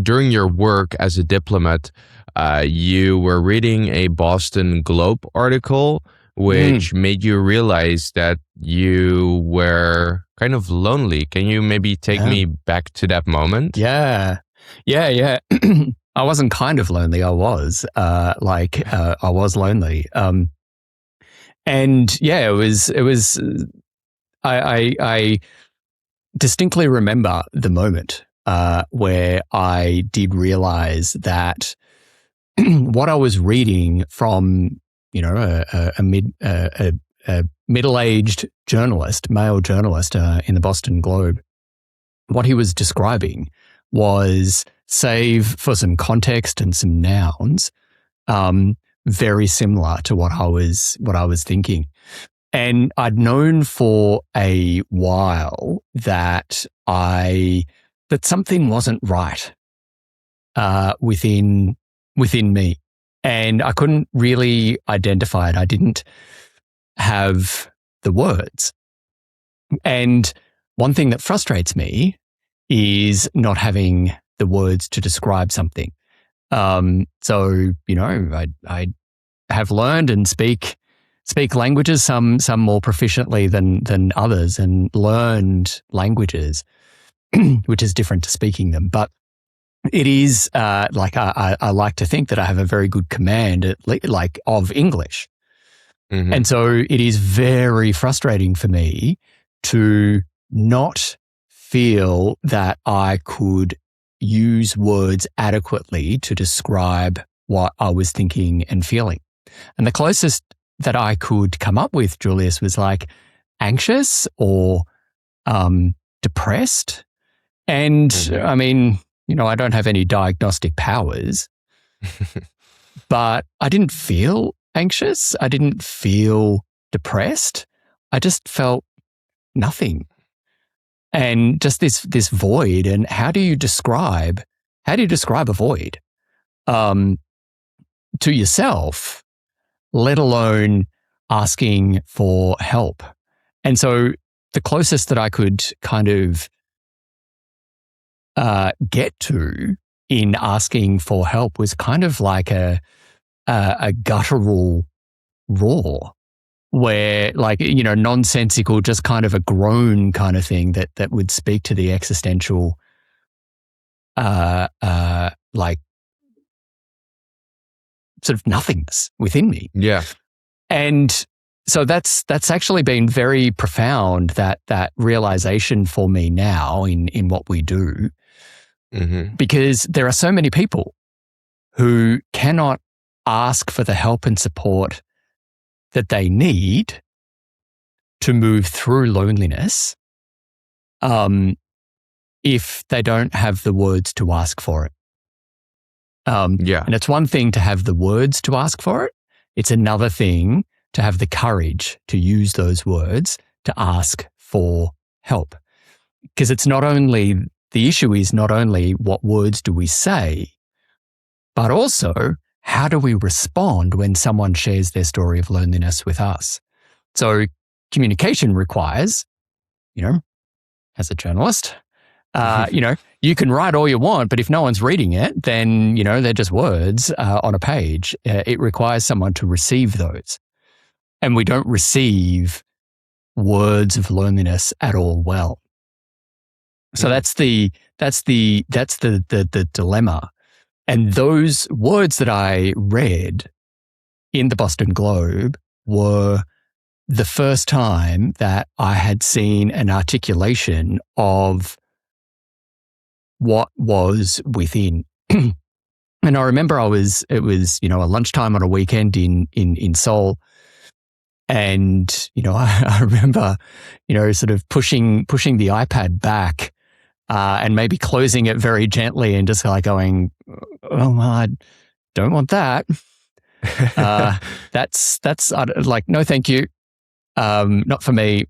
during your work as a diplomat, you were reading a Boston Globe article, which made you realize that you were kind of lonely. Can you maybe take me back to that moment? Yeah. I wasn't kind of lonely. I was I was lonely. And yeah, it was. I distinctly remember the moment where I did realize that what I was reading from, a middle-aged journalist, male journalist in the Boston Globe, what he was describing was, save for some context and some nouns, very similar to what I was thinking. And I'd known for a while that something wasn't right within me, and I couldn't really identify it. I didn't have the words. And one thing that frustrates me is not having the words to describe something. So I have learned and speak languages, some more proficiently than others, and learned languages, which is different to speaking them. But it is I like to think that I have a very good command of English. Mm-hmm. And so it is very frustrating for me to not feel that I could use words adequately to describe what I was thinking and feeling. And the closest that I could come up with, Julius, was like anxious or depressed. And I mean, I don't have any diagnostic powers, but I didn't feel anxious. I didn't feel depressed. I just felt nothing. And just this void. And how do you describe a void to yourself, let alone asking for help? And so the closest that I could kind of get to in asking for help was kind of like a guttural roar, where nonsensical, just kind of a groan kind of thing that would speak to the existential sort of nothingness within me. Yeah. And so that's actually been very profound, that realization for me now in what we do, because there are so many people who cannot ask for the help and support that they need to move through loneliness if they don't have the words to ask for it. And it's one thing to have the words to ask for it. It's another thing to have the courage to use those words to ask for help. Because the issue is not only what words do we say, but also how do we respond when someone shares their story of loneliness with us. So communication requires, as a journalist, you can write all you want, but if no one's reading it, then, they're just words on a page. It requires someone to receive those. And we don't receive words of loneliness at all well. So that's the dilemma. And those words that I read in the Boston Globe were the first time that I had seen an articulation of what was within. And I remember it was a lunchtime on a weekend in Seoul. And, I remember, sort of pushing the iPad back and maybe closing it very gently and just like going, oh, well, I don't want that. That's like, no, thank you. Not for me,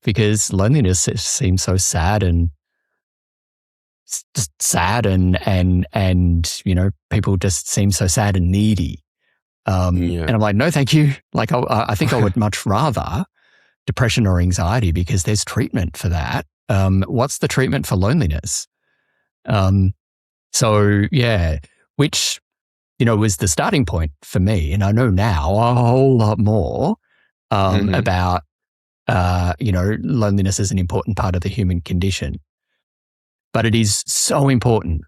because loneliness seems so sad and just sad and people just seem so sad and needy. And I'm like, no, thank you. Like, I think I would much rather depression or anxiety, because there's treatment for that. What's the treatment for loneliness? So yeah, which, was the starting point for me. And I know now a whole lot more about, loneliness as an important part of the human condition. But it is so important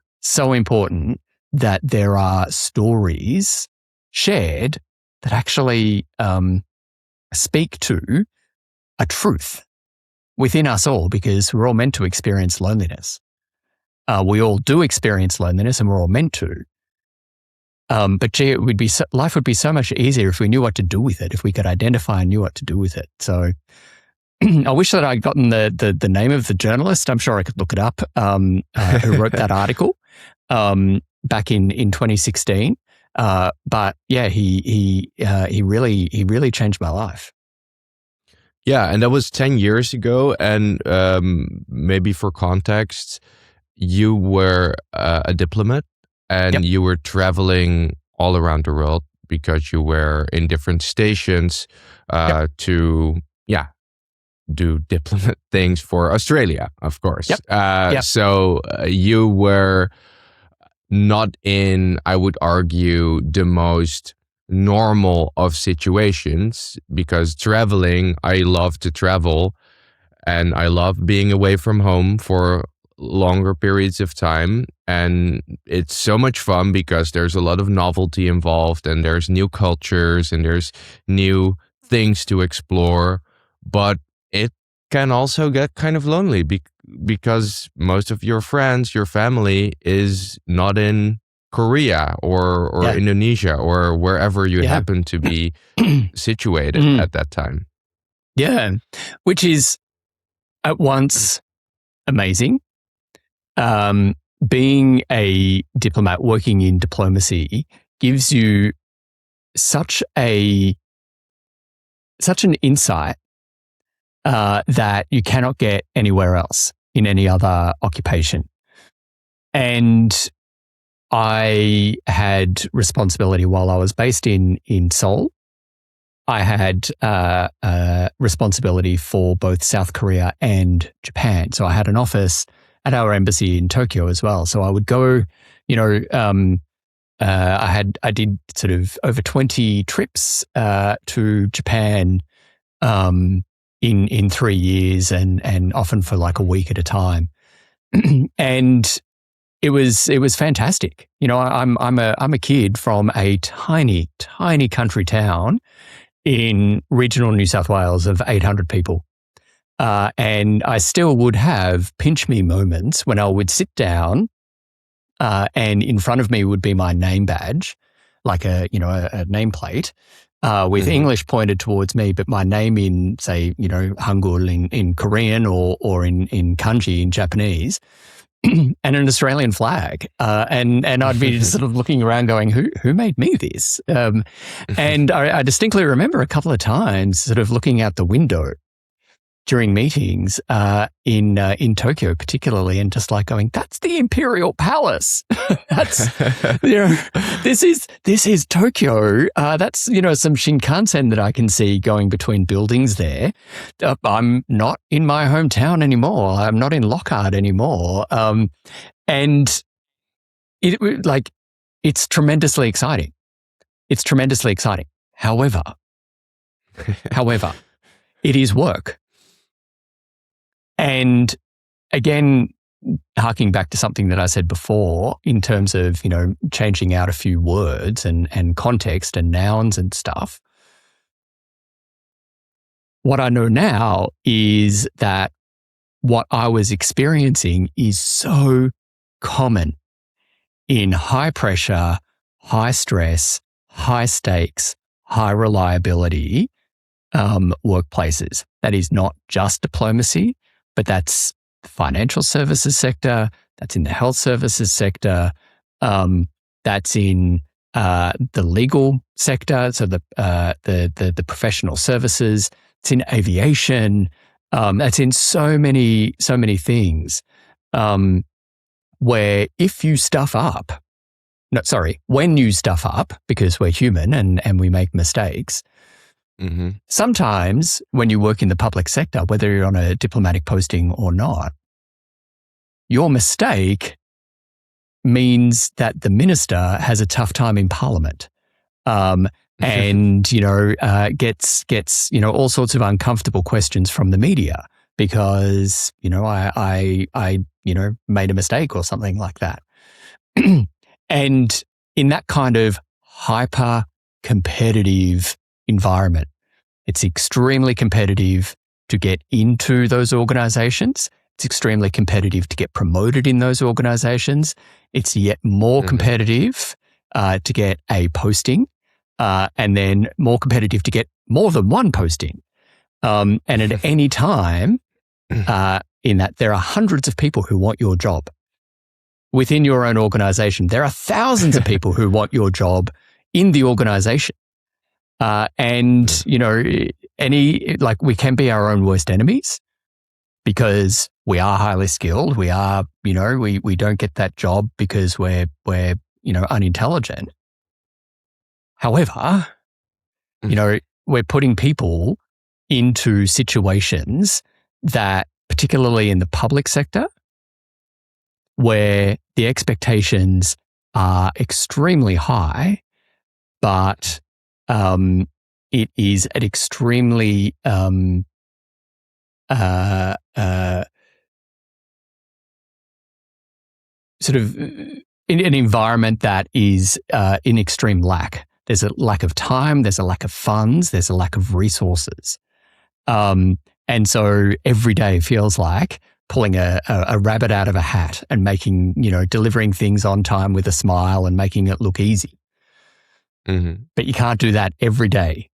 that there are stories shared that actually speak to a truth within us all, because we're all meant to experience loneliness. We all do experience loneliness, and we're all meant to. But gee, life would be so much easier if we knew what to do with it, if we could identify and knew what to do with it. So I wish that I'd gotten the name of the journalist. I'm sure I could look it up, who wrote that article back in 2016. But yeah, he really changed my life. Yeah, and that was 10 years ago. And maybe for context, you were a diplomat, and Yep. you were traveling all around the world because you were in different stations to, do diplomat things for Australia, of course. Yep. So you were not in, I would argue, the most normal of situations, because traveling, I love to travel and I love being away from home for longer periods of time. And it's so much fun because there's a lot of novelty involved, and there's new cultures and there's new things to explore. But it can also get kind of lonely because most of your friends, your family is not in Korea or Indonesia or wherever you happen to be situated at that time. Yeah, which is at once amazing. Being a diplomat, working in diplomacy, gives you such an insight that you cannot get anywhere else in any other occupation. And I had responsibility while I was based in Seoul. I had responsibility for both South Korea and Japan. So I had an office at our embassy in Tokyo as well. So I would go, I did sort of over 20 trips to Japan in 3 years, and often for like a week at a time. And it was fantastic. I'm a kid from a tiny country town in regional New South Wales of 800 people. And I still would have pinch me moments when I would sit down and in front of me would be my name badge, like a nameplate with English pointed towards me, but my name in, say, Hangul in Korean or in kanji in Japanese. And an Australian flag, and I'd be just sort of looking around, going, "Who made me this?" And I distinctly remember a couple of times sort of looking out the window during meetings in Tokyo, particularly, and just like going, "That's the Imperial Palace. That's this is Tokyo. That's some Shinkansen that I can see going between buildings there. I'm not in my hometown anymore. I'm not in Lockhart anymore. And it's tremendously exciting. It's tremendously exciting. However, it is work. And again, harking back to something that I said before in terms of, changing out a few words and context and nouns and stuff, what I know now is that what I was experiencing is so common in high pressure, high stress, high stakes, high reliability workplaces. That is not just diplomacy, but that's the financial services sector, that's in the health services sector, that's in the legal sector, so the professional services, it's in aviation, that's in so many things, where if you stuff up, when you stuff up, because we're human and we make mistakes, sometimes when you work in the public sector, whether you're on a diplomatic posting or not, your mistake means that the minister has a tough time in Parliament, and gets all sorts of uncomfortable questions from the media because I made a mistake or something like that. And in that kind of hyper competitive environment, it's extremely competitive to get into those organizations. It's extremely competitive to get promoted in those organizations. It's yet more competitive to get a posting, and then more competitive to get more than one posting. And at any time in that, there are hundreds of people who want your job. Within your own organization, there are thousands of people who want your job in the organization. We can be our own worst enemies because we are highly skilled. We are, we don't get that job because we're unintelligent. However, we're putting people into situations that, particularly in the public sector, where the expectations are extremely high, but it is at extremely sort of in an environment that is in extreme lack. There's a lack of time, there's a lack of funds, there's a lack of resources. And so every day feels like pulling a rabbit out of a hat and making, delivering things on time with a smile and making it look easy. Mm-hmm. But you can't do that every day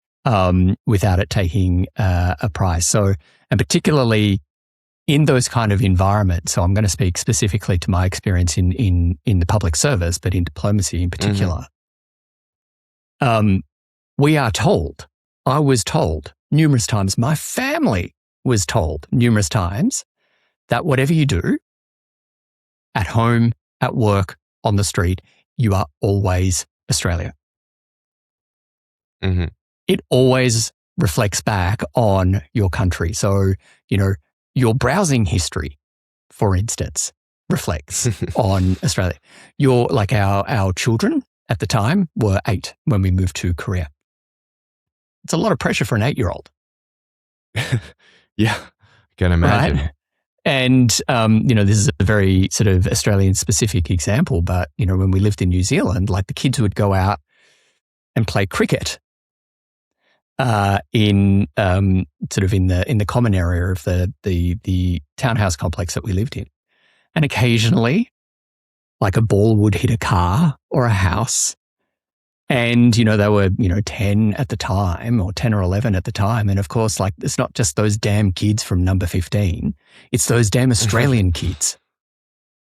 without it taking a price. So, and particularly in those kind of environments, so I'm going to speak specifically to my experience in the public service, but in diplomacy in particular, we are told, I was told numerous times, my family was told numerous times that whatever you do, at home, at work, on the street, you are always Australia. Mm-hmm. It always reflects back on your country. So, your browsing history, for instance, reflects on Australia. Our children at the time were 8 when we moved to Korea. It's a lot of pressure for an 8-year-old. Yeah, I can imagine. Right? And, this is a very sort of Australian specific example, but, when we lived in New Zealand, the kids would go out and play cricket in the common area of the townhouse complex that we lived in. And occasionally, a ball would hit a car or a house. And, they were, 10 at the time or 10 or 11 at the time. And of course, it's not just those damn kids from number 15. It's those damn Australian kids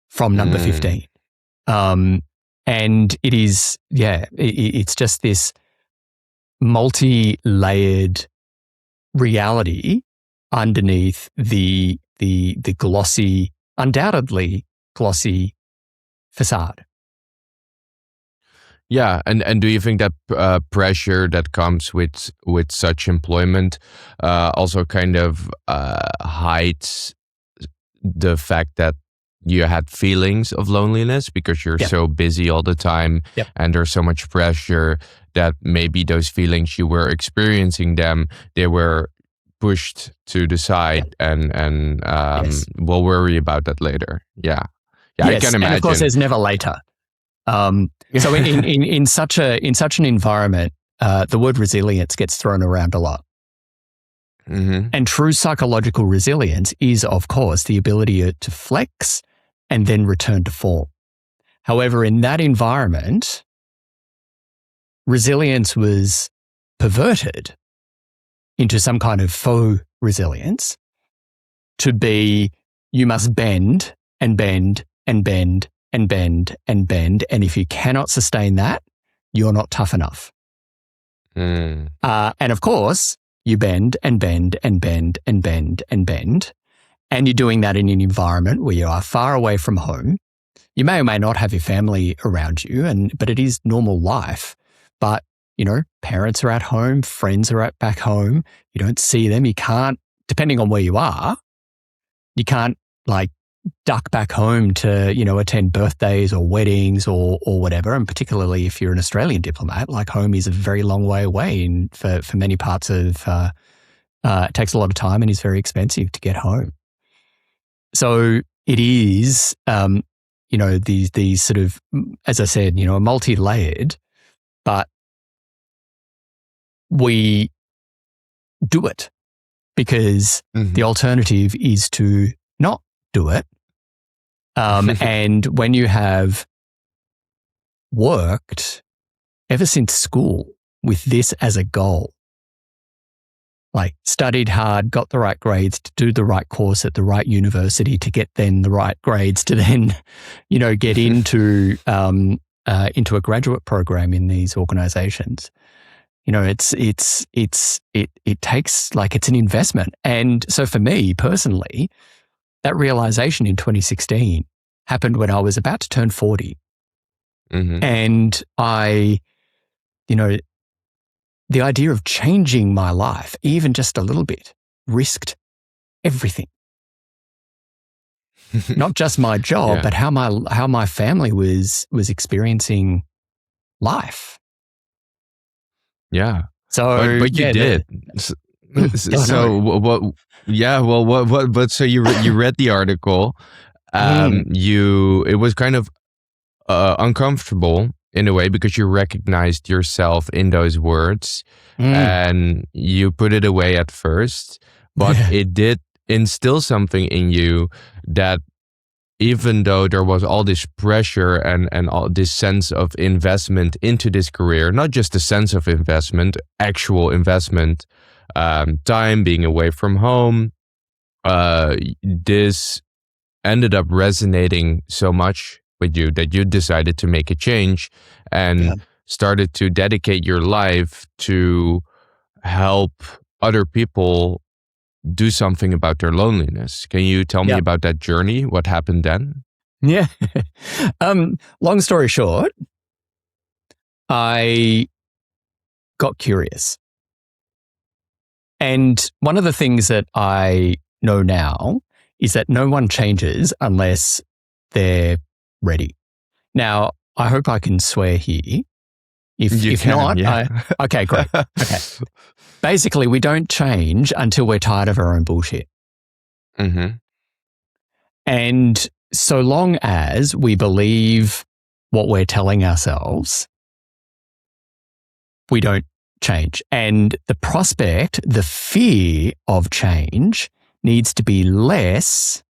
from number 15. And it is, it's just this multi-layered reality underneath the glossy, undoubtedly glossy facade. Yeah, and do you think that pressure that comes with such employment also kind of hides the fact that you had feelings of loneliness because you're so busy all the time and there's so much pressure that maybe those feelings you were experiencing they were pushed to the side and we'll worry about that later. Yeah, I can imagine. And of course, there's never later. So in such an environment, the word resilience gets thrown around a lot. Mm-hmm. And true psychological resilience is, of course, the ability to flex and then return to form. However, in that environment, resilience was perverted into some kind of faux resilience to be, you must bend and bend and bend and bend and bend. And if you cannot sustain that, you're not tough enough. And of course, you bend and bend and bend and bend and bend. And you're doing that in an environment where you are far away from home. You may or may not have your family around you, but it is normal life. But, parents are at home, friends are back home. You don't see them. You can't, depending on where you are, you can't duck back home to, attend birthdays or weddings or whatever. And particularly if you're an Australian diplomat, like home is a very long way away. And for many parts of, it takes a lot of time and is very expensive to get home. So it is, these sort of, as I said, a multi-layered, but we do it because the alternative is to not do it. And when you have worked ever since school with this as a goal, like studied hard, got the right grades to do the right course at the right university to get then the right grades to then, get into a graduate program in these organizations. It takes, like, it's an investment. And so for me personally, that realization in 2016 happened when I was about to turn 40. And I, the idea of changing my life, even just a little bit, risked everything. Not just my job, but how my family was experiencing life. Yeah. So, but you did. So what? Yeah. Well, what? But so you read the article. It was kind of uncomfortable in a way because you recognized yourself in those words, and you put it away at first, but it did instill something in you that, even though there was all this pressure and all this sense of investment into this career, not just the sense of investment, actual investment, time being away from home, this ended up resonating so much with you that you decided to make a change and started to dedicate your life to help other people do something about their loneliness. Can you tell me about that journey? What happened then? Yeah. Long story short, I got curious. And one of the things that I know now is that no one changes unless they're ready. Now, I hope I can swear here. If not, okay, great. Okay. Basically, we don't change until we're tired of our own bullshit. And so long as we believe what we're telling ourselves, we don't change. And the prospect, the fear of change needs to be less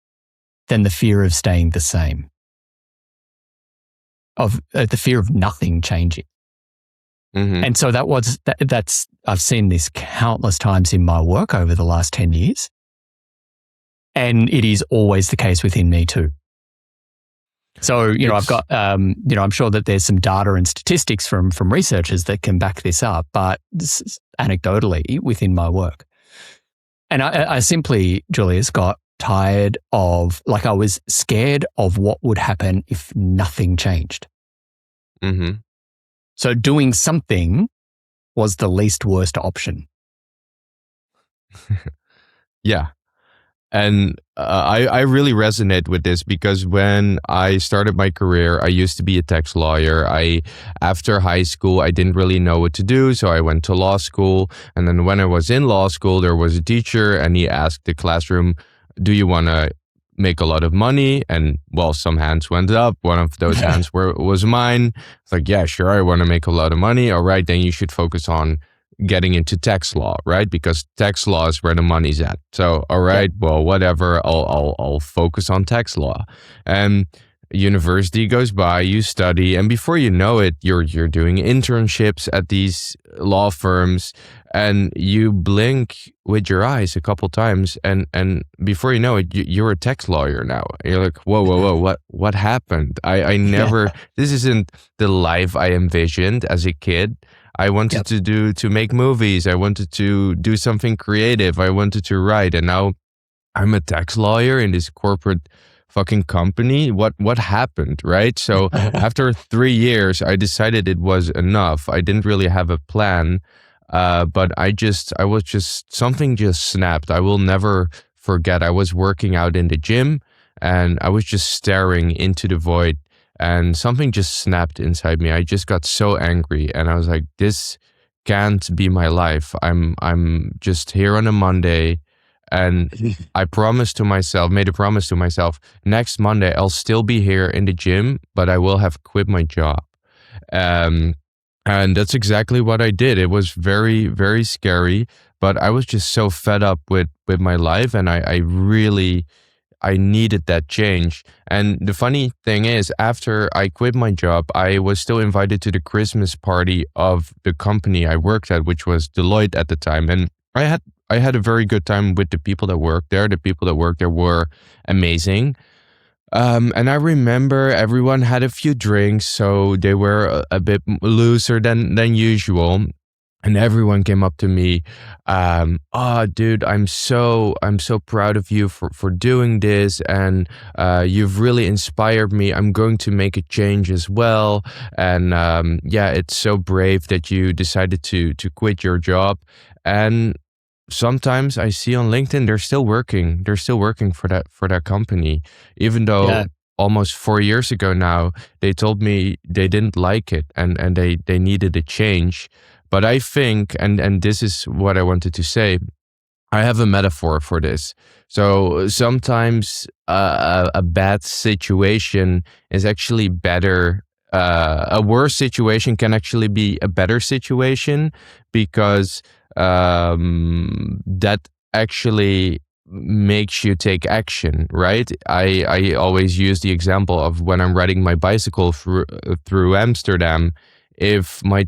than the fear of staying the same, of the fear of nothing changing. And so that's I've seen this countless times in my work over the last 10 years. And it is always the case within me too. So, I've got, I'm sure that there's some data and statistics from researchers that can back this up, but this is anecdotally within my work. And I simply, Julius, got tired of, like, I was scared of what would happen if nothing changed. So doing something was the least worst option. Yeah. And I really resonate with this because when I started my career, I used to be a tax lawyer. After high school, I didn't really know what to do, so I went to law school. And then when I was in law school, there was a teacher and he asked the classroom, do you want to make a lot of money? And well, some hands went up. One of those hands was mine. It's like, yeah, sure, I want to make a lot of money. All right, then you should focus on getting into tax law, right? Because tax law is where the money's at. So, all right, well, whatever, I'll focus on tax law. And university goes by, you study, and before you know it, you're doing internships at these law firms, and you blink with your eyes a couple times, and before you know it, you're a tax lawyer now. You're like, whoa, what happened? I never. This isn't the life I envisioned as a kid. I wanted to make movies. I wanted to do something creative. I wanted to write, and now I'm a tax lawyer in this corporate fucking company. What happened, right? So after 3 years, I decided it was enough. I didn't really have a plan, but something just snapped. I will never forget. I was working out in the gym, and I was just staring into the void, and something just snapped inside me. I just got so angry, and I was like, this can't be my life. I'm just here on a Monday, and I promised to myself, made a promise to myself, next Monday I'll still be here in the gym, but I will have quit my job. Um, and that's exactly what I did. It was very, very scary, but I was just so fed up with my life, and I really I needed that change. And the funny thing is, after I quit my job, I was still invited to the Christmas party of the company I worked at, which was Deloitte at the time. And I had a very good time with the people that worked there. The people that worked there were amazing. And I remember everyone had a few drinks, so they were a bit looser than usual. And everyone came up to me, oh, dude, I'm so proud of you for doing this, and you've really inspired me. I'm going to make a change as well, and yeah, it's so brave that you decided to quit your job. And sometimes I see on LinkedIn they're still working. They're still working for that company, even though Yeah. almost 4 years ago now they told me they didn't like it, and they needed a change. But I think, and this is what I wanted to say, I have a metaphor for this. So sometimes a bad situation is actually better. A worse situation can actually be a better situation, because that actually makes you take action, right? I always use the example of when I'm riding my bicycle through Amsterdam. If my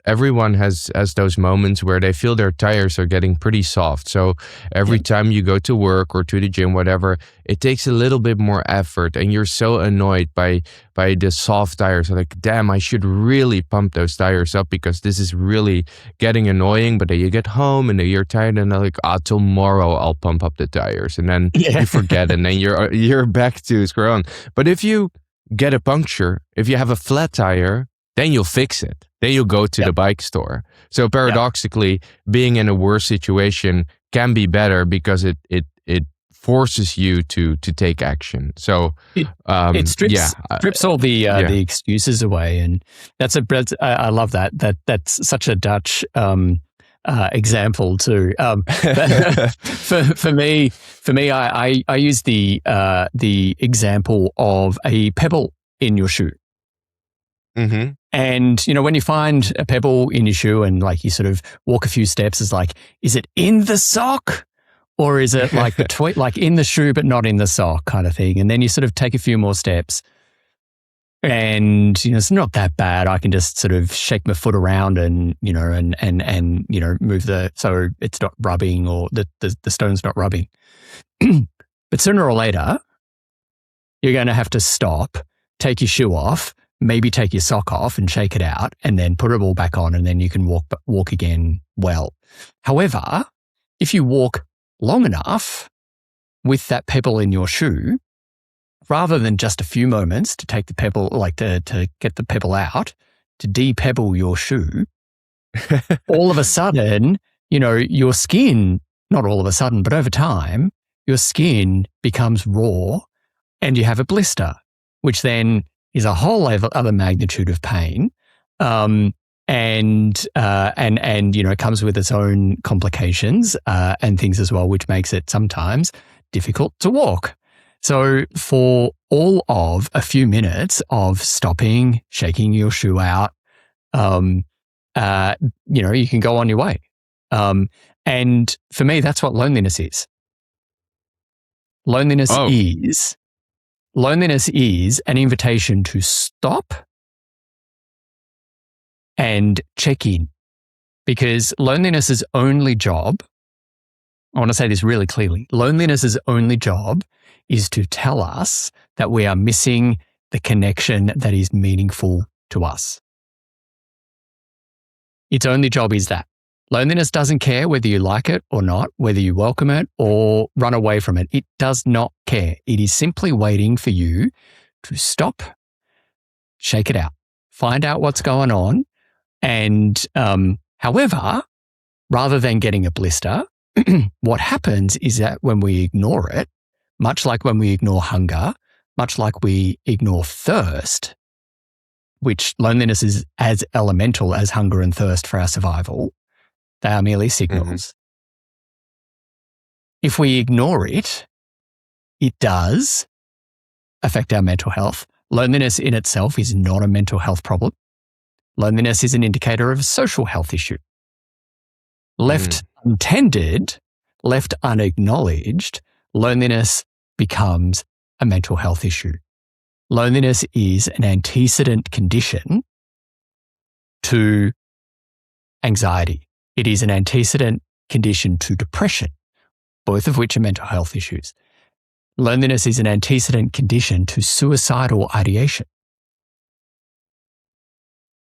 everyone has those moments where they feel their tires are getting pretty soft. So every time you go to work or to the gym, whatever, it takes a little bit more effort, and you're so annoyed by the soft tires. Like, damn, I should really pump those tires up because this is really getting annoying. But then you get home and then you're tired, and they're like, tomorrow I'll pump up the tires, and then you forget, and then you're back to square one. But if you get a puncture, if you have a flat tire, then you'll fix it. Then you'll go to the bike store. So paradoxically, being in a worse situation can be better because it forces you to take action. So it strips all the excuses away, and I love that. That's such a Dutch example too. For me, I use the example of a pebble in your shoe. Mm-hmm. And, when you find a pebble in your shoe and like you sort of walk a few steps, it's like, is it in the sock or is it like like in the shoe but not in the sock kind of thing? And then you sort of take a few more steps and, it's not that bad. I can just sort of shake my foot around and, and move so it's not rubbing or the stone's not rubbing. But sooner or later, you're going to have to stop, take your shoe off, maybe take your sock off and shake it out, and then put it all back on, and then you can walk again well. However, if you walk long enough with that pebble in your shoe, rather than just a few moments to take the pebble, like to get the pebble out, to de-pebble your shoe, all of a sudden, your skin, not all of a sudden, but over time, your skin becomes raw and you have a blister, which then is a whole other magnitude of pain, and comes with its own complications and things as well, which makes it sometimes difficult to walk. So for all of a few minutes of stopping, shaking your shoe out, you can go on your way. And for me, that's what loneliness is. Loneliness is an invitation to stop and check in, because loneliness's only job, I want to say this really clearly, loneliness's only job is to tell us that we are missing the connection that is meaningful to us. Its only job is that. Loneliness doesn't care whether you like it or not, whether you welcome it or run away from it. It does not care. It is simply waiting for you to stop, shake it out, find out what's going on. And however, rather than getting a blister, what happens is that when we ignore it, much like when we ignore hunger, much like we ignore thirst, which loneliness is as elemental as hunger and thirst for our survival, they are merely signals. If we ignore it, it does affect our mental health. Loneliness in itself is not a mental health problem. Loneliness is an indicator of a social health issue. Left untended, left unacknowledged, loneliness becomes a mental health issue. Loneliness is an antecedent condition to anxiety. It is an antecedent condition to depression, both of which are mental health issues. Loneliness is an antecedent condition to suicidal ideation,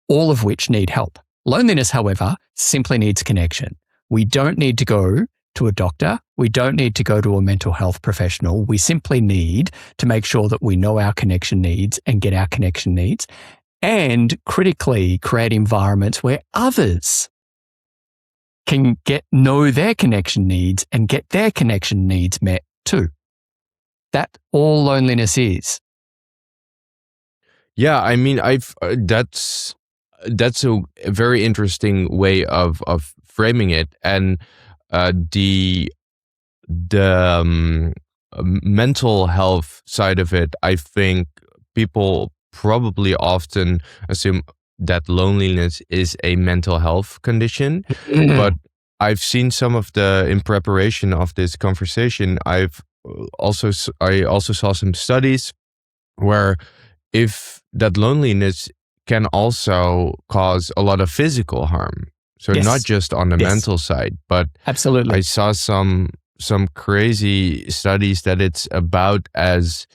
all of which need help. Loneliness, however, simply needs connection. We don't need to go to a doctor. We don't need to go to a mental health professional. We simply need to make sure that we know our connection needs and get our connection needs, and critically create environments where others can know their connection needs and get their connection needs met too. That's all loneliness is. Yeah, I mean, that's a very interesting way of framing it, and the mental health side of it. I think people probably often assume that loneliness is a mental health condition, but I've seen some of in preparation of this conversation, I also saw some studies where if that loneliness can also cause a lot of physical harm. So Yes. not just on the mental side, but Absolutely. I saw some crazy studies that it's about as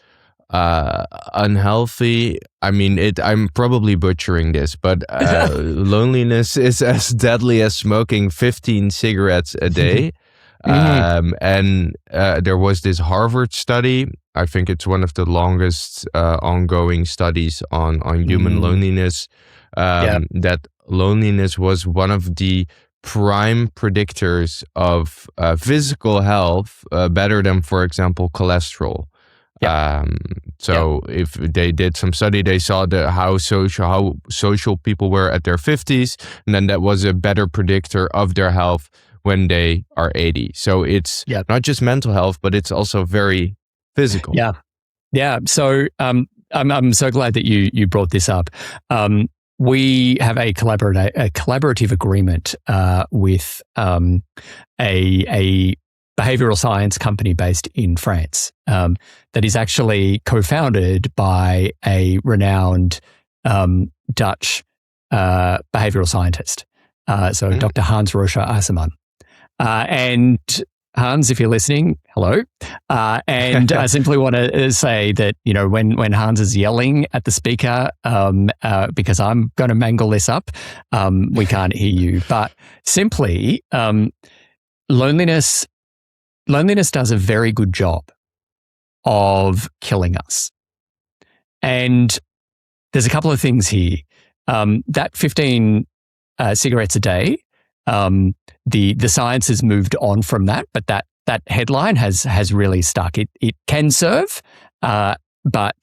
unhealthy. I mean, I'm probably butchering this, but loneliness is as deadly as smoking 15 cigarettes a day. And there was this Harvard study. I think it's one of the longest ongoing studies on human loneliness. That loneliness was one of the prime predictors of physical health, better than, for example, cholesterol. If they did some study, they saw how social people were at their 50s, and then that was a better predictor of their health when they are 80. So it's not just mental health, but it's also very physical. Yeah. So I'm so glad that you brought this up. We have a collaborative agreement with a behavioral science company based in France that is actually co-founded by a renowned Dutch behavioral scientist. Dr. Hans Rocha-Asserman. And Hans, if you're listening, hello. And I simply want to say that, when Hans is yelling at the speaker, because I'm going to mangle this up, we can't hear you. But simply, loneliness does a very good job of killing us. And there's a couple of things here. That 15 cigarettes a day, the science has moved on from that, but that headline has really stuck. It can serve, but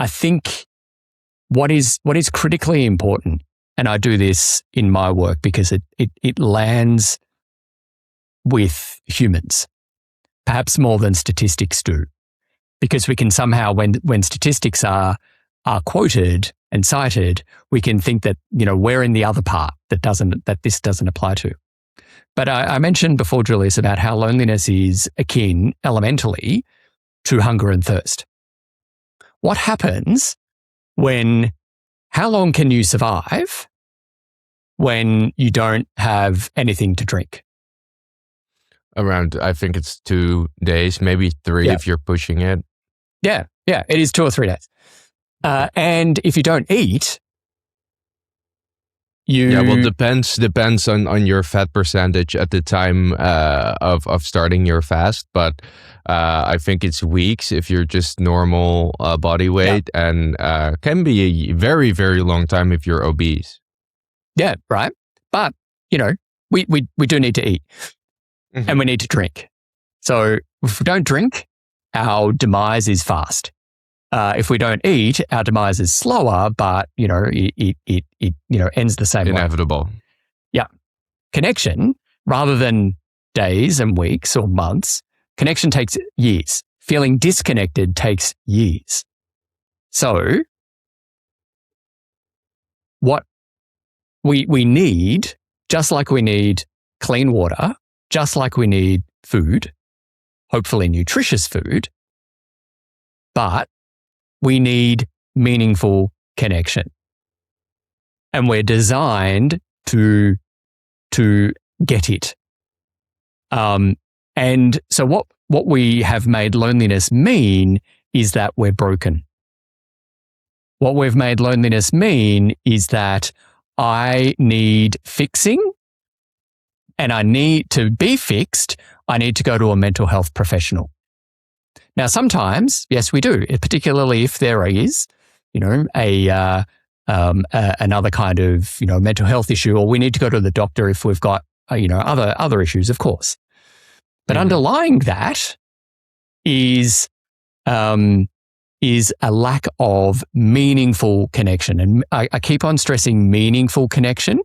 I think what is critically important, and I do this in my work because it lands with humans, perhaps more than statistics do, because we can somehow, when statistics are quoted and cited, we can think that we're in the other part that this doesn't apply to. But I mentioned before, Julius, about how loneliness is akin elementally to hunger and thirst. What happens how long can you survive when you don't have anything to drink? Around, I think it's 2 days, maybe 3 if you're pushing it. Yeah, it is 2 or 3 days. And if you don't eat, depends on your fat percentage at the time of starting your fast, but I think it's weeks if you're just normal body weight, and can be a very, very long time if you're obese. Yeah, right. But we do need to eat, and we need to drink. So If we don't drink, our demise is fast. If we don't eat, our demise is slower, but it ends the same way. Inevitable. Yeah. Connection, rather than days and weeks or months, connection takes years. Feeling disconnected takes years. So what we need, just like we need clean water, just like we need food, hopefully nutritious food, but we need meaningful connection. And we're designed to get it. And so what we have made loneliness mean is that we're broken. What we've made loneliness mean is that I need fixing, and I need to be fixed. I need to go to a mental health professional. Now, sometimes, yes, we do, particularly if there is, another kind of, mental health issue, or we need to go to the doctor if we've got, other issues, of course. But underlying that is a lack of meaningful connection. And I keep on stressing meaningful connection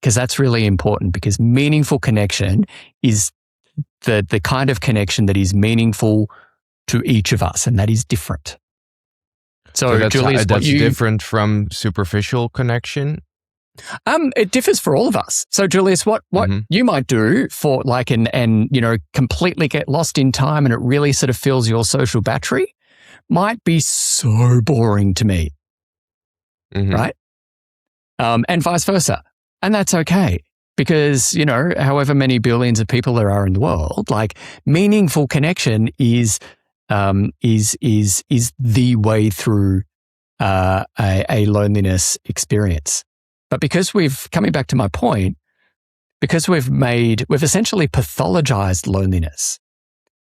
because that's really important, because meaningful connection is the kind of connection that is meaningful to each of us, and that is different. So that's Julius, different from superficial connection? It differs for all of us. So Julius, what you might do for completely get lost in time and it really sort of fills your social battery might be so boring to me, right? And vice versa. And that's okay because, however many billions of people there are in the world, like meaningful connection is the way through a loneliness experience. But because coming back to my point, because we've essentially pathologized loneliness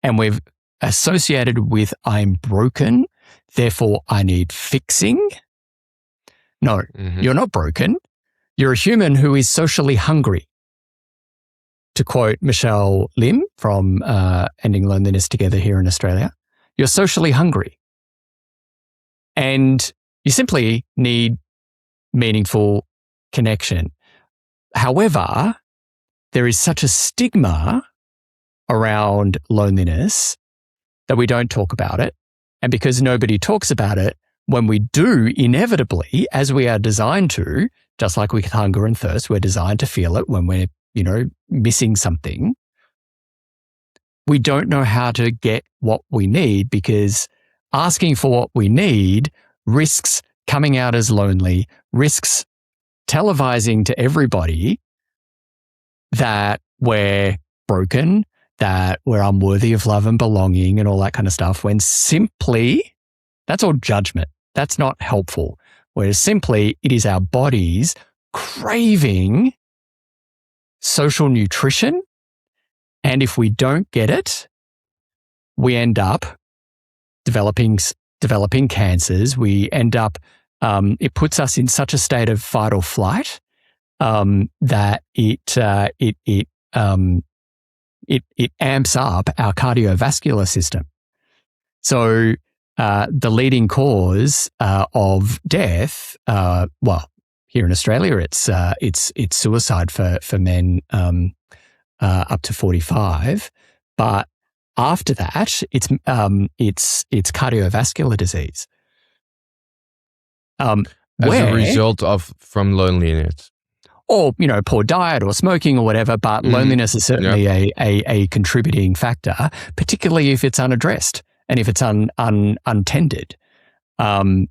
and we've associated with I'm broken, therefore I need fixing. No, you're not broken. You're a human who is socially hungry. To quote Michelle Lim from Ending Loneliness Together here in Australia, you're socially hungry. And you simply need meaningful connection. However, there is such a stigma around loneliness that we don't talk about it. And because nobody talks about it, when we do, inevitably, as we are designed to, just like with hunger and thirst, we're designed to feel it when we're, missing something. We don't know how to get what we need because asking for what we need risks coming out as lonely, risks televising to everybody that we're broken, that we're unworthy of love and belonging and all that kind of stuff, when simply that's all judgment. That's not helpful. Whereas simply it is our bodies craving social nutrition. And if we don't get it, we end up developing cancers. We end up, it puts us in such a state of fight or flight that it amps up our cardiovascular system. So the leading cause of death, here in Australia, it's suicide for men up to 45, but after that, it's cardiovascular disease. As a result from loneliness. Or, poor diet or smoking or whatever, but loneliness is certainly a contributing factor, particularly if it's unaddressed and if it's untended. It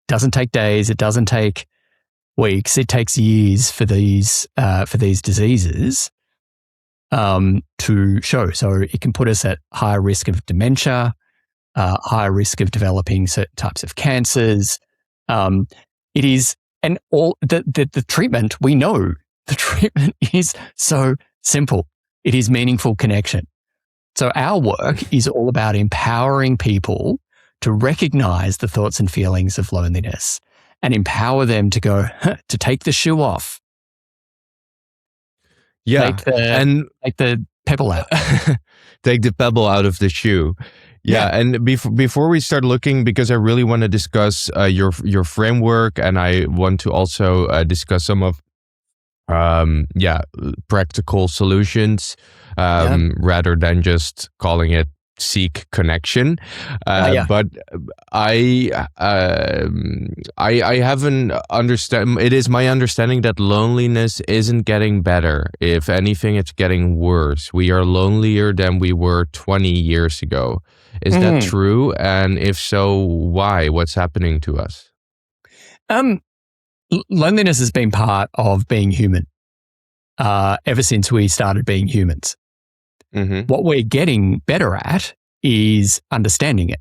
doesn't take days, it doesn't take weeks, it takes years for these diseases to show. So it can put us at higher risk of dementia, higher risk of developing certain types of cancers. It is, and all the treatment, we know the treatment is so simple. It is meaningful connection. So our work is all about empowering people to recognize the thoughts and feelings of loneliness and empower them to go, to take the shoe off. Yeah. Take the pebble out. Take the pebble out of the shoe. Yeah, and before we start looking, because I really want to discuss your framework, and I want to also discuss some of practical solutions rather than just calling it seek connection. But I haven't understand. It is my understanding that loneliness isn't getting better. If anything, it's getting worse. We are lonelier than we were 20 years ago. Is that true? And if so, why? What's happening to us? Loneliness has been part of being human ever since we started being humans. Mm-hmm. What we're getting better at is understanding it.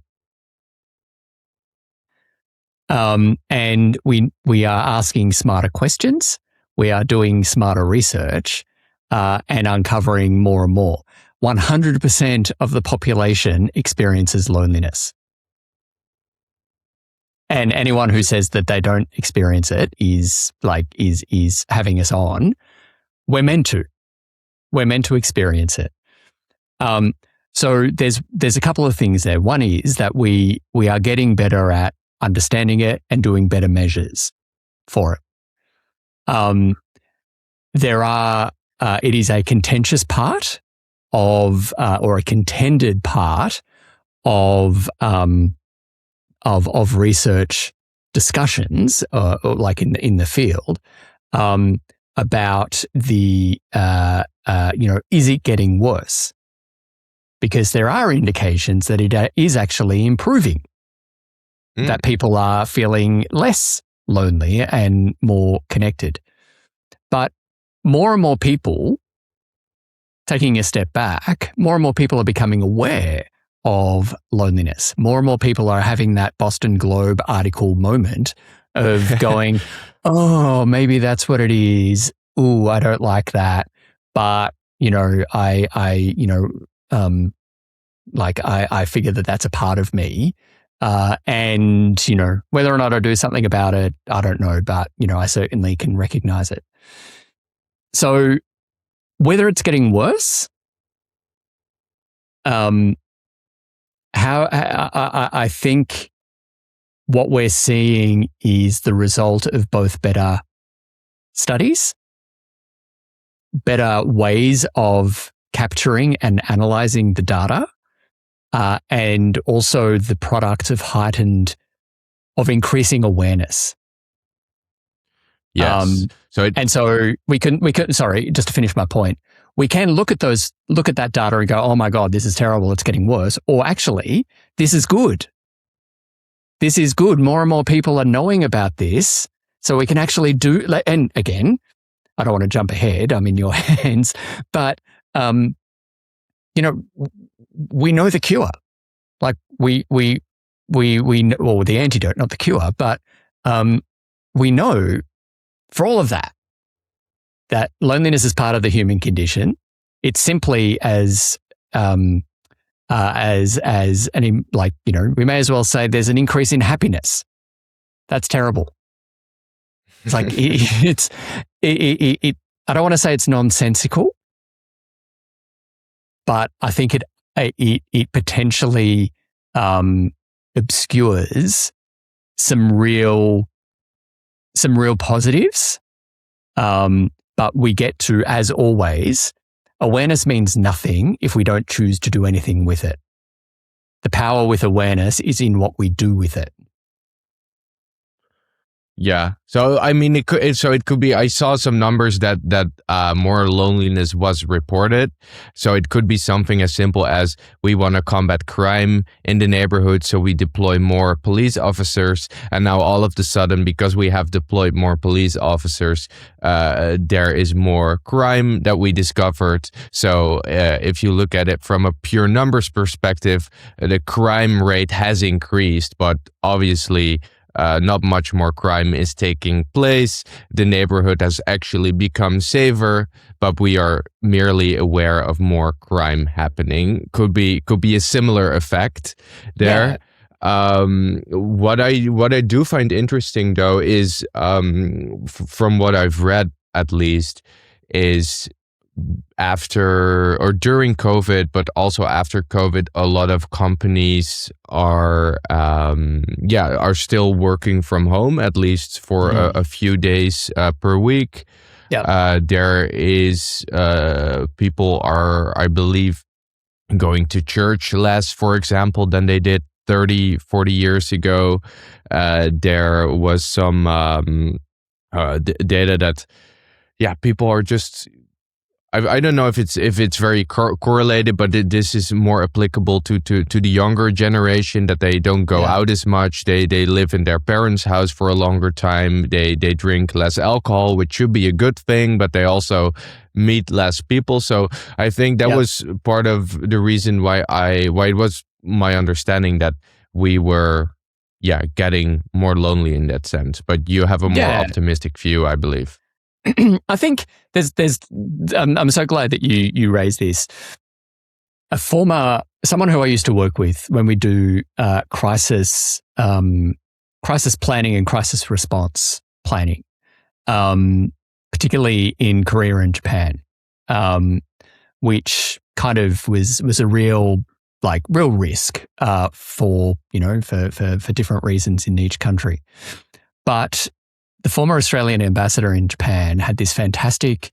And we are asking smarter questions. We are doing smarter research and uncovering more and more. 100% of the population experiences loneliness. And anyone who says that they don't experience it is having us on. We're meant to experience it. So there's a couple of things there. One is that we are getting better at understanding it and doing better measures for it. It is a contentious part of, or a contended part of research discussions, or like in the field, about the is it getting worse? Because there are indications that it is actually improving, that people are feeling less lonely and more connected. But more and more people, taking a step back, more and more people are becoming aware of loneliness. More and more people are having that Boston Globe article moment of going, oh, maybe that's what it is. Ooh, I don't like that. But, I figure that that's a part of me. And, whether or not I do something about it, I don't know, but, I certainly can recognize it. So whether it's getting worse, I think what we're seeing is the result of both better studies, better ways of capturing and analyzing the data, and also the product of increasing awareness. Yes. So we can, sorry, just to finish my point, we can look at that data and go, oh my God, this is terrible. It's getting worse. Or actually, this is good. This is good. More and more people are knowing about this. So we can actually do, and again, I don't want to jump ahead. I'm in your hands, but, we know the cure. Like we know, or the antidote, not the cure, but, we know for all of that loneliness is part of the human condition. It's simply as we may as well say there's an increase in happiness. That's terrible. It's like, I don't want to say it's nonsensical, but I think it potentially obscures some real positives. But we get to, as always, awareness means nothing if we don't choose to do anything with it. The power with awareness is in what we do with it. Yeah. So I mean, it could be. I saw some numbers that more loneliness was reported. So it could be something as simple as we want to combat crime in the neighborhood, so we deploy more police officers. And now all of a sudden, because we have deployed more police officers, there is more crime that we discovered. So if you look at it from a pure numbers perspective, the crime rate has increased, but obviously, not much more crime is taking place. The neighborhood has actually become safer, but we are merely aware of more crime happening. Could be a similar effect there. Yeah. What I do find interesting though is, from what I've read at least, is after or during COVID, but also after COVID, a lot of companies are still working from home, at least for a few days per week. There is people are, I believe, going to church less, for example, than they did 30, 40 years ago. There was some data that, people are just, I don't know if it's very correlated, but this is more applicable to the younger generation, that they don't go out as much. They live in their parents' house for a longer time. They drink less alcohol, which should be a good thing, but they also meet less people. So I think that was part of the reason why it was my understanding that we were getting more lonely in that sense. But you have a more optimistic view, I believe. I think there's I'm so glad that you raised this. Someone who I used to work with when we do crisis planning and crisis response planning, particularly in Korea and Japan, which kind of was a real risk for different reasons in each country, but the former Australian ambassador in Japan had this fantastic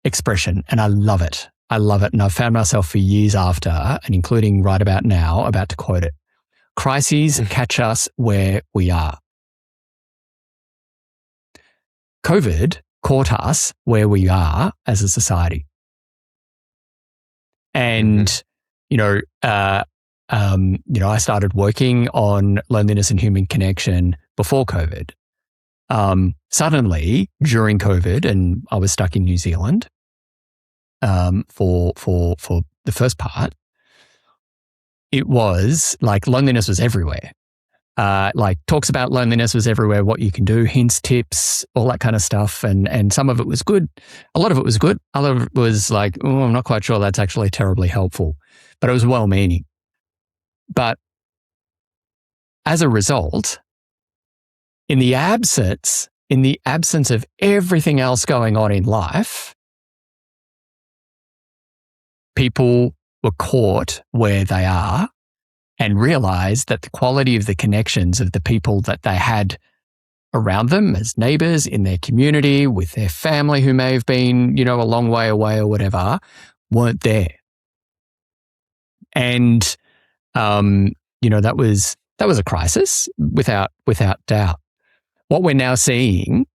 expression, and I love it. And I've found myself for years after, and including right about now, about to quote it. Crises catch us where we are. COVID caught us where we are as a society. And, I started working on loneliness and human connection before COVID. Suddenly, during COVID, and I was stuck in New Zealand for the first part, it was like loneliness was everywhere. Talks about loneliness was everywhere, what you can do, hints, tips, all that kind of stuff. And some of it was good. A lot of it was good. Other of it was like, oh, I'm not quite sure that's actually terribly helpful, but it was well-meaning. But as a result, in the absence of everything else going on in life, people were caught where they are and realized that the quality of the connections of the people that they had around them as neighbors in their community, with their family who may have been, a long way away or whatever, weren't there. And, that was a crisis without doubt. What we're now seeing,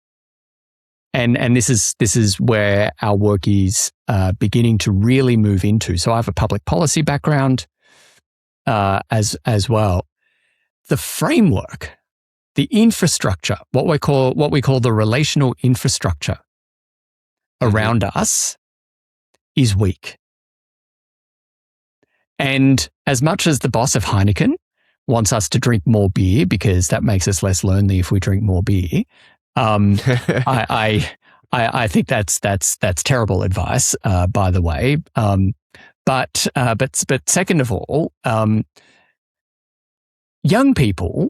and this is where our work is beginning to really move into. So I have a public policy background as well. The framework, the infrastructure, what we call the relational infrastructure around us is weak. And as much as the boss of Heineken wants us to drink more beer because that makes us less lonely if we drink more beer, I think that's terrible advice, by the way. But second of all, young people,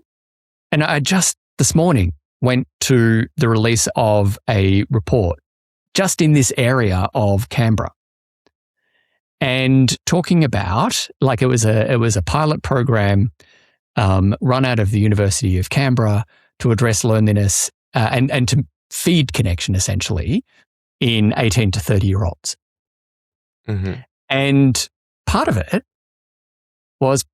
and I just this morning went to the release of a report just in this area of Canberra, and talking about it was a pilot program run out of the University of Canberra to address loneliness and to feed connection, essentially, in 18 to 30-year-olds. Mm-hmm. And part of it was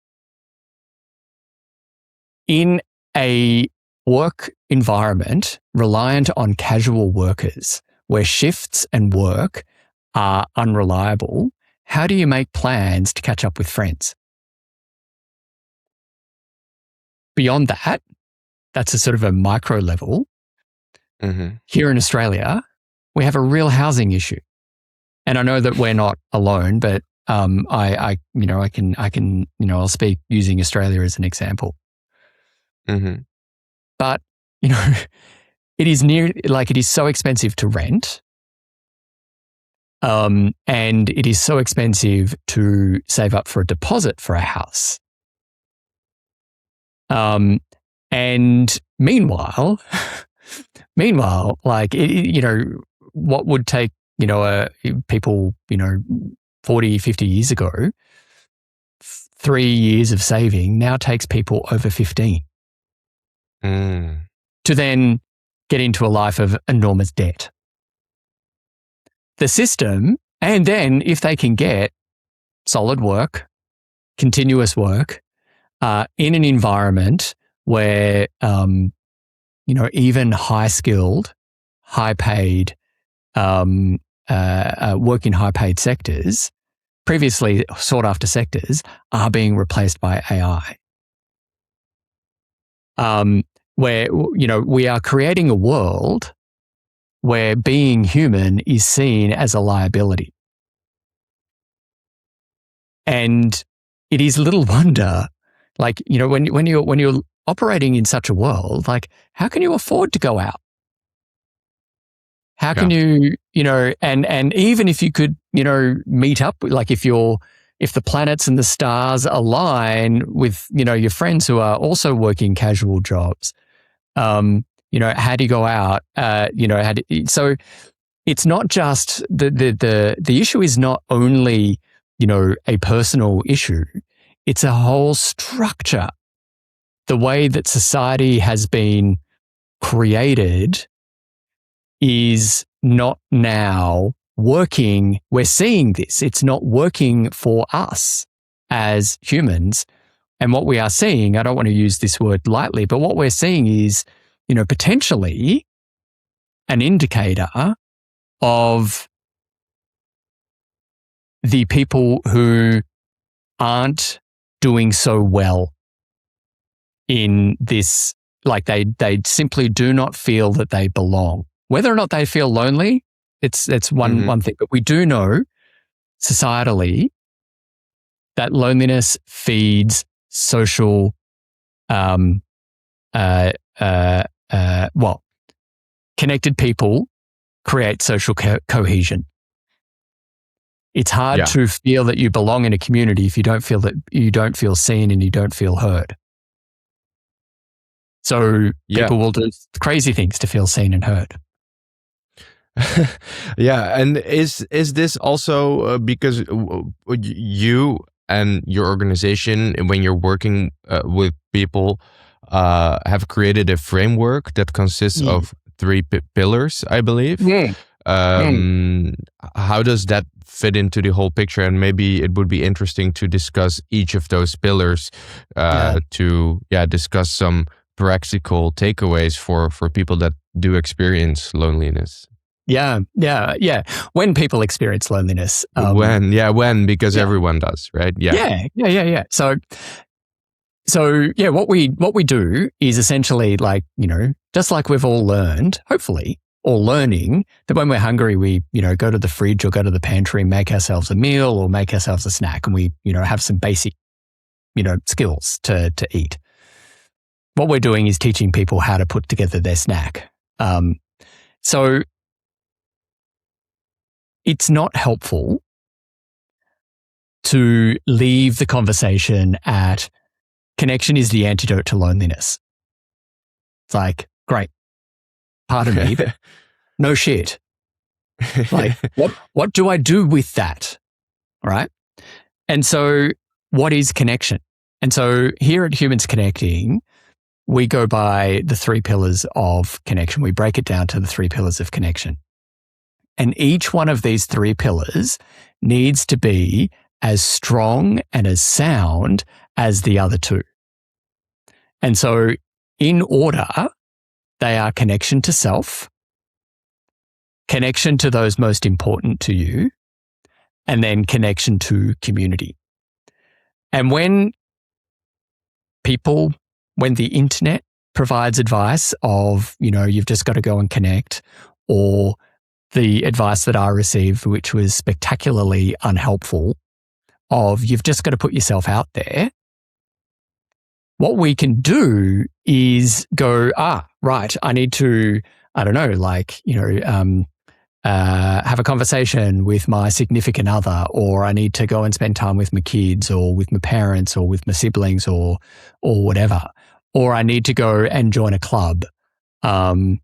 in a work environment reliant on casual workers, where shifts and work are unreliable. How do you make plans to catch up with friends? Beyond that, that's a sort of a micro level. Mm-hmm. Here in Australia, we have a real housing issue, and I know that we're not alone. But I'll speak using Australia as an example. Mm-hmm. But it is so expensive to rent, and it is so expensive to save up for a deposit for a house. And meanwhile, what would take people, 40, 50 years ago, 3 years of saving now takes people over 15 to then get into a life of enormous debt. The system, and then if they can get solid work, continuous work, in an environment where, even high-skilled, high-paid, work in high-paid sectors, previously sought-after sectors, are being replaced by AI. Where, we are creating a world where being human is seen as a liability. And it is little wonder, when you're operating in such a world, how can you afford to go out? How can you, and even if you could, meet up, if the planets and the stars align with, your friends who are also working casual jobs, how do you go out? So it's not just the issue is not only, a personal issue. It's a whole structure. The way that society has been created is not now working. We're seeing this. It's not working for us as humans. And what we are seeing, I don't want to use this word lightly, but what we're seeing is, potentially an indicator of the people who aren't doing so well in this, they simply do not feel that they belong. Whether or not they feel lonely, it's one thing. But we do know societally that loneliness feeds social, connected people create social cohesion. It's hard to feel that you belong in a community if you don't feel seen and you don't feel heard. So people will do crazy things to feel seen and heard. And is this also because you and your organization, when you're working with people, have created a framework that consists of 3 pillars, I believe? How does that fit into the whole picture? And maybe it would be interesting to discuss each of those pillars to discuss some practical takeaways for people that do experience loneliness. Yeah. When people experience loneliness. Because everyone does, right? Yeah. So what we do is essentially just like we've all learned, hopefully, or learning that when we're hungry, we, go to the fridge or go to the pantry, make ourselves a meal or make ourselves a snack, and we, have some basic, skills to eat. What we're doing is teaching people how to put together their snack. So it's not helpful to leave the conversation at connection is the antidote to loneliness. It's great. Pardon me, but no shit. What do I do with that? All right. And so what is connection? And so here at Humans Connecting, we go by the 3 pillars of connection. We break it down to the 3 pillars of connection. And each one of these 3 pillars needs to be as strong and as sound as the other 2. And so in order, they are connection to self, connection to those most important to you, and then connection to community. And when the internet provides advice of, you've just got to go and connect, or the advice that I received, which was spectacularly unhelpful, of you've just got to put yourself out there. What we can do is go, right, I need to, I don't know, have a conversation with my significant other, or I need to go and spend time with my kids or with my parents or with my siblings or whatever, or I need to go and join a club, and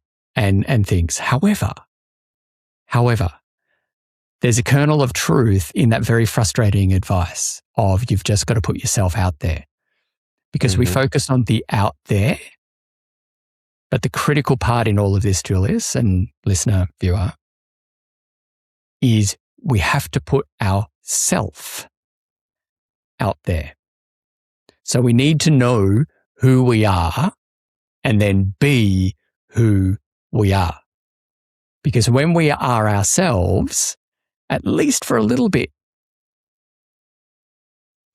things. However, there's a kernel of truth in that very frustrating advice of you've just got to put yourself out there. Because we focus on the out there. But the critical part in all of this, Julius and listener, viewer, is we have to put ourself out there. So we need to know who we are and then be who we are. Because when we are ourselves, at least for a little bit,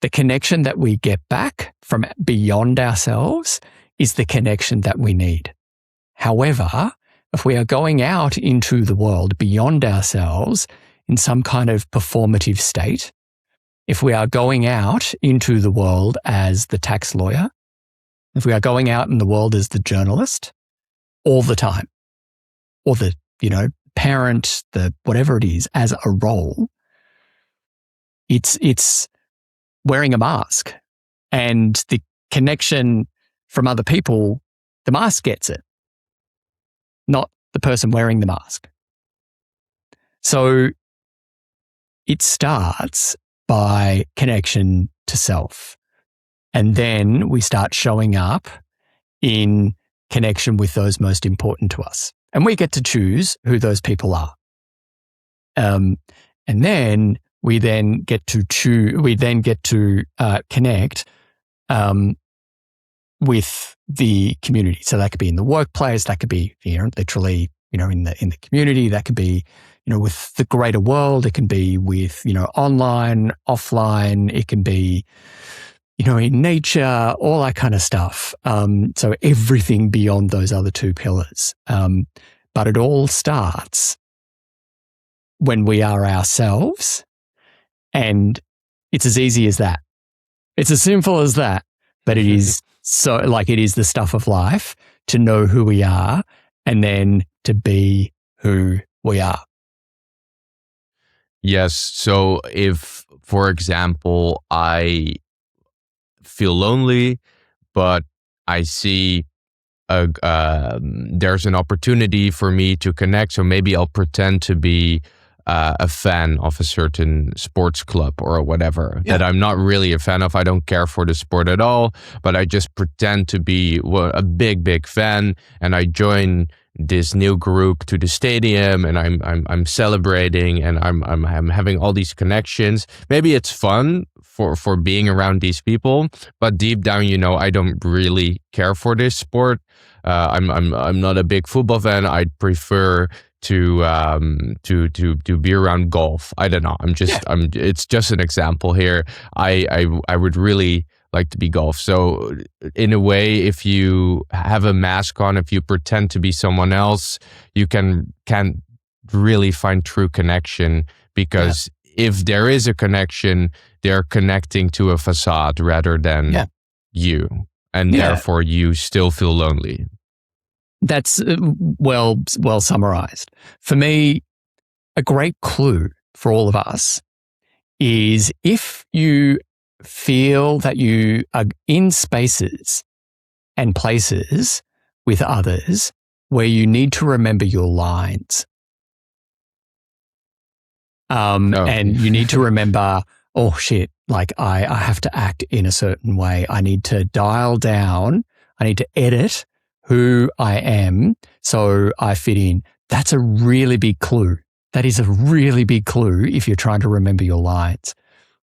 the connection that we get back from beyond ourselves is the connection that we need. However, if we are going out into the world beyond ourselves in some kind of performative state, if we are going out into the world as the tax lawyer, if we are going out in the world as the journalist all the time, or the, parent, the whatever it is, as a role, it's wearing a mask. And the connection from other people, the mask gets it, not the person wearing the mask. So it starts by connection to self. And then we start showing up in connection with those most important to us. And we get to choose who those people are. And then we then get to connect with the community. So that could be in the workplace, that could be literally in the community, that could be with the greater world, it can be with online, offline, it can be in nature, all that kind of stuff. So everything beyond those other two pillars. But it all starts when we are ourselves, and it's as easy as that. It's as simple as that, but it is it is the stuff of life to know who we are and then to be who we are. Yes. So if, for example, I feel lonely, but I see there's an opportunity for me to connect. So maybe I'll pretend to be a fan of a certain sports club or whatever that I'm not really a fan of. I don't care for the sport at all, but I just pretend to be a big fan, and I join this new group to the stadium, and I'm celebrating, and I'm having all these connections. Maybe it's fun for being around these people, but deep down, I don't really care for this sport. I'm not a big football fan. I'd prefer to be around golf. I don't know. It's just an example here. I would really like to be golf. So in a way, if you have a mask on, if you pretend to be someone else, you can't really find true connection, because if there is a connection, they're connecting to a facade rather than you. And therefore you still feel lonely. That's well summarized. For me, a great clue for all of us is if you feel that you are in spaces and places with others where you need to remember your lines. And you need to remember, oh shit, like I have to act in a certain way. I need to dial down. I need to edit who I am so I fit in. That's a really big clue. That is a really big clue if you're trying to remember your lines.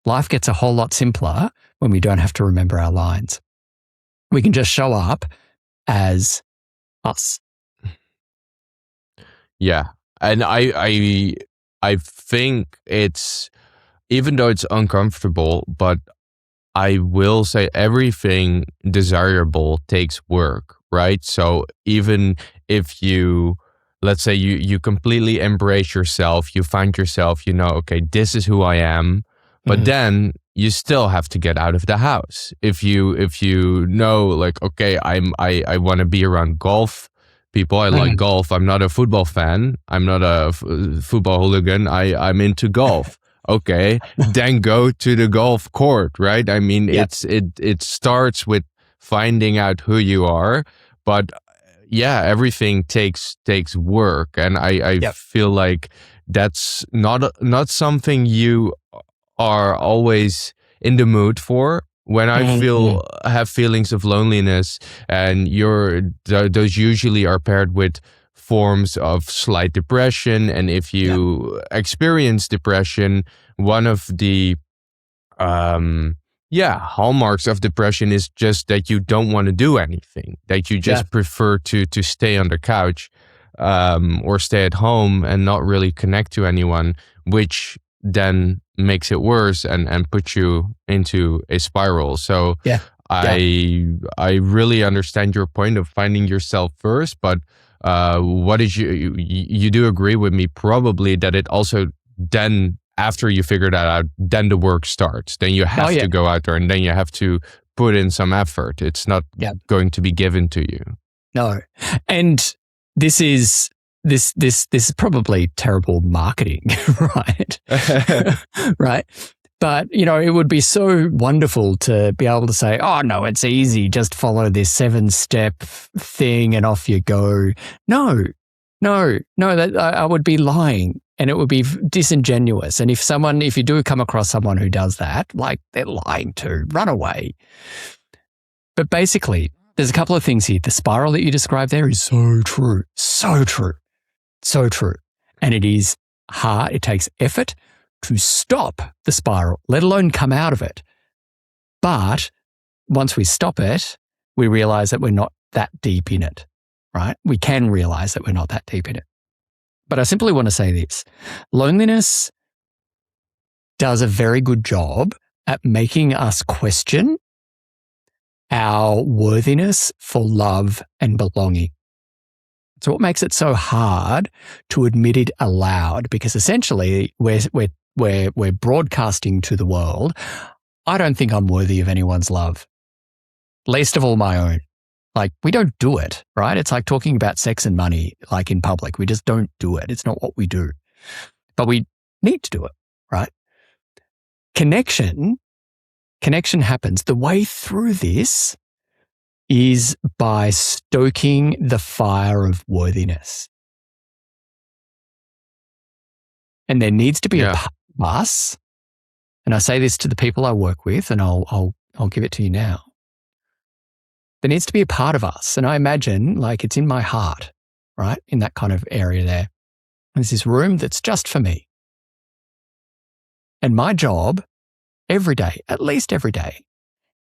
Life gets a whole lot simpler when we don't have to remember our lines. We can just show up as us. Yeah. And I think it's, even though it's uncomfortable, but I will say everything desirable takes work, right? So even if you, let's say you completely embrace yourself, you find yourself, okay, this is who I am, but then you still have to get out of the house. If you know, like, okay, I want to be around golf people. I like golf. I'm not a football fan. I'm not a football hooligan. I'm into golf. Okay, then go to the golf court, right? I mean, it starts with finding out who you are, but everything takes work, and I feel like that's not something you are always in the mood for. When I have feelings of loneliness, and those usually are paired with forms of slight depression. And if you experience depression, one of the hallmarks of depression is just that you don't want to do anything, that you just prefer to stay on the couch, or stay at home and not really connect to anyone, which then makes it worse and puts you into a spiral. So I really understand your point of finding yourself first, but what is you do agree with me probably that it also then, after you figure that out, then the work starts. Then you have to go out there, and then you have to put in some effort. It's not going to be given to you. No. And this is probably terrible marketing, right? Right. But, it would be so wonderful to be able to say, oh, no, it's easy. Just follow this 7-step thing and off you go. No, I would be lying, and it would be disingenuous. And if you do come across someone who does that, like, they're lying to, run away. But basically, there's a couple of things here. The spiral that you described there is so true, so true, so true. And it is hard. It takes effort to stop the spiral, let alone come out of it. But once we stop it, we realize that we're not that deep in it, right? We can realize that we're not that deep in it. But I simply want to say this. Loneliness does a very good job at making us question our worthiness for love and belonging. So what makes it so hard to admit it aloud? Because essentially we're broadcasting to the world, I don't think I'm worthy of anyone's love, least of all my own. Like, we don't do it, right? It's like talking about sex and money, like in public. We just don't do it. It's not what we do. But we need to do it, right? Connection happens. The way through this is by stoking the fire of worthiness. And there needs to be a part of us, and I say this to the people I work with, and I'll give it to you now. There needs to be a part of us, and I imagine like it's in my heart, right? In that kind of area there. There's this room that's just for me. And my job every day, at least every day,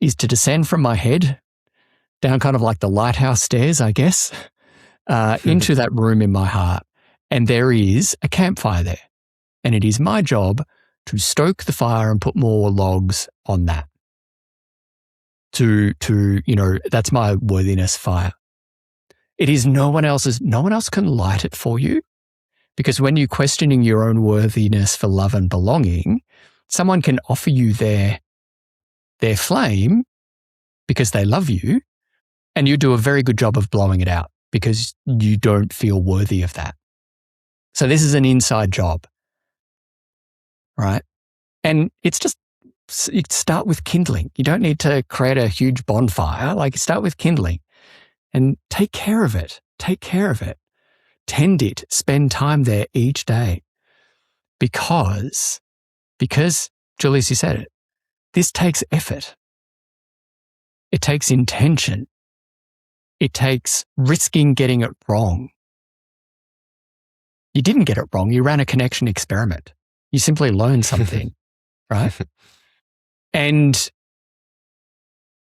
is to descend from my head down kind of like the lighthouse stairs, I guess, into that room in my heart. And there is a campfire there. And it is my job to stoke the fire and put more logs on that. That's my worthiness fire. It is no one else can light it for you. Because when you're questioning your own worthiness for love and belonging, someone can offer you their flame because they love you, and you do a very good job of blowing it out because you don't feel worthy of that. So this is an inside job, right? And it's just, you start with kindling. You don't need to create a huge bonfire. Like, start with kindling and take care of it. Take care of it. Tend it. Spend time there each day. Because, Julius, you said it, this takes effort. It takes intention. It takes risking getting it wrong. You didn't get it wrong. You ran a connection experiment. You simply learned something, right? And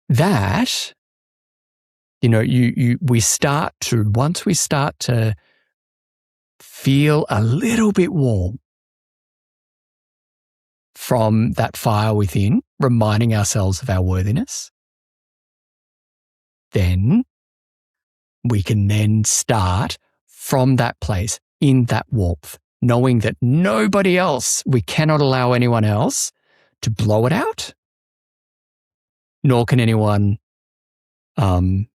that, once we start to feel a little bit warm from that fire within, reminding ourselves of our worthiness, then we can then start from that place in that warmth, knowing that we cannot allow anyone else to blow it out, nor can anyone light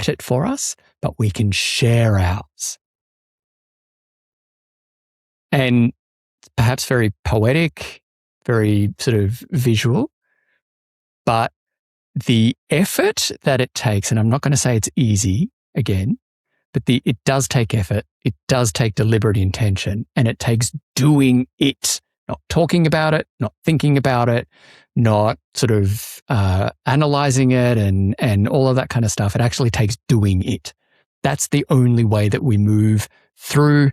it for us, but we can share ours. And perhaps very poetic, very sort of visual, but the effort that it takes, and I'm not going to say it's easy again, but it does take effort. It does take deliberate intention, and it takes doing it, not talking about it, not thinking about it, not sort of analyzing it and all of that kind of stuff. It actually takes doing it. That's the only way that we move through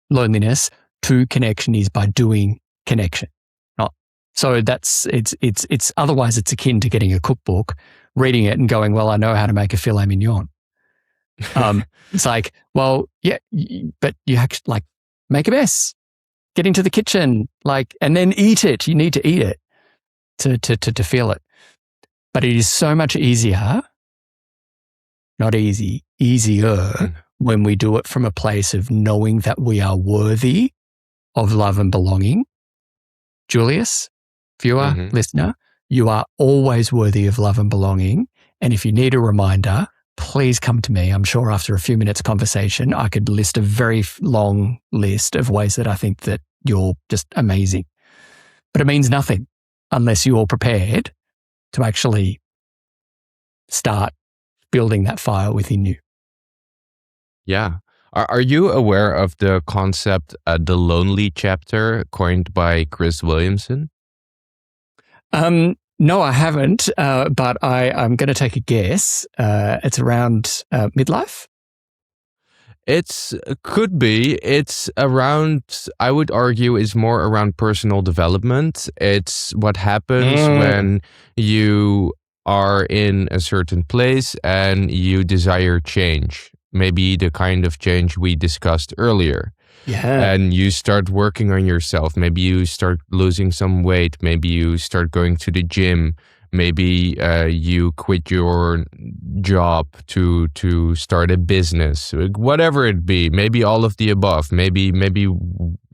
loneliness to connection, is by doing connection. So it's otherwise it's akin to getting a cookbook, reading it and going, well, I know how to make a filet mignon. It's like, well, yeah, but you have to like make a mess, get into the kitchen, like, and then eat it. You need to eat it to feel it. But it is so much easier, not easy, easier when we do it from a place of knowing that we are worthy of love and belonging. Julius, viewer, listener, you are always worthy of love and belonging. And if you need a reminder, please come to me. I'm sure after a few minutes conversation, I could list a very long list of ways that I think that you're just amazing. But it means nothing unless you're prepared to actually start building that fire within you. Yeah. Are you aware of the concept, the lonely chapter, coined by Chris Williamson? No, I haven't, but I'm going to take a guess. It's around midlife? Could be. It's around, I would argue, is more around personal development. It's what happens when you are in a certain place and you desire change. Maybe the kind of change we discussed earlier. Yeah. And you start working on yourself. Maybe you start losing some weight. Maybe you start going to the gym. Maybe you quit your job to start a business. Whatever it be. Maybe all of the above. Maybe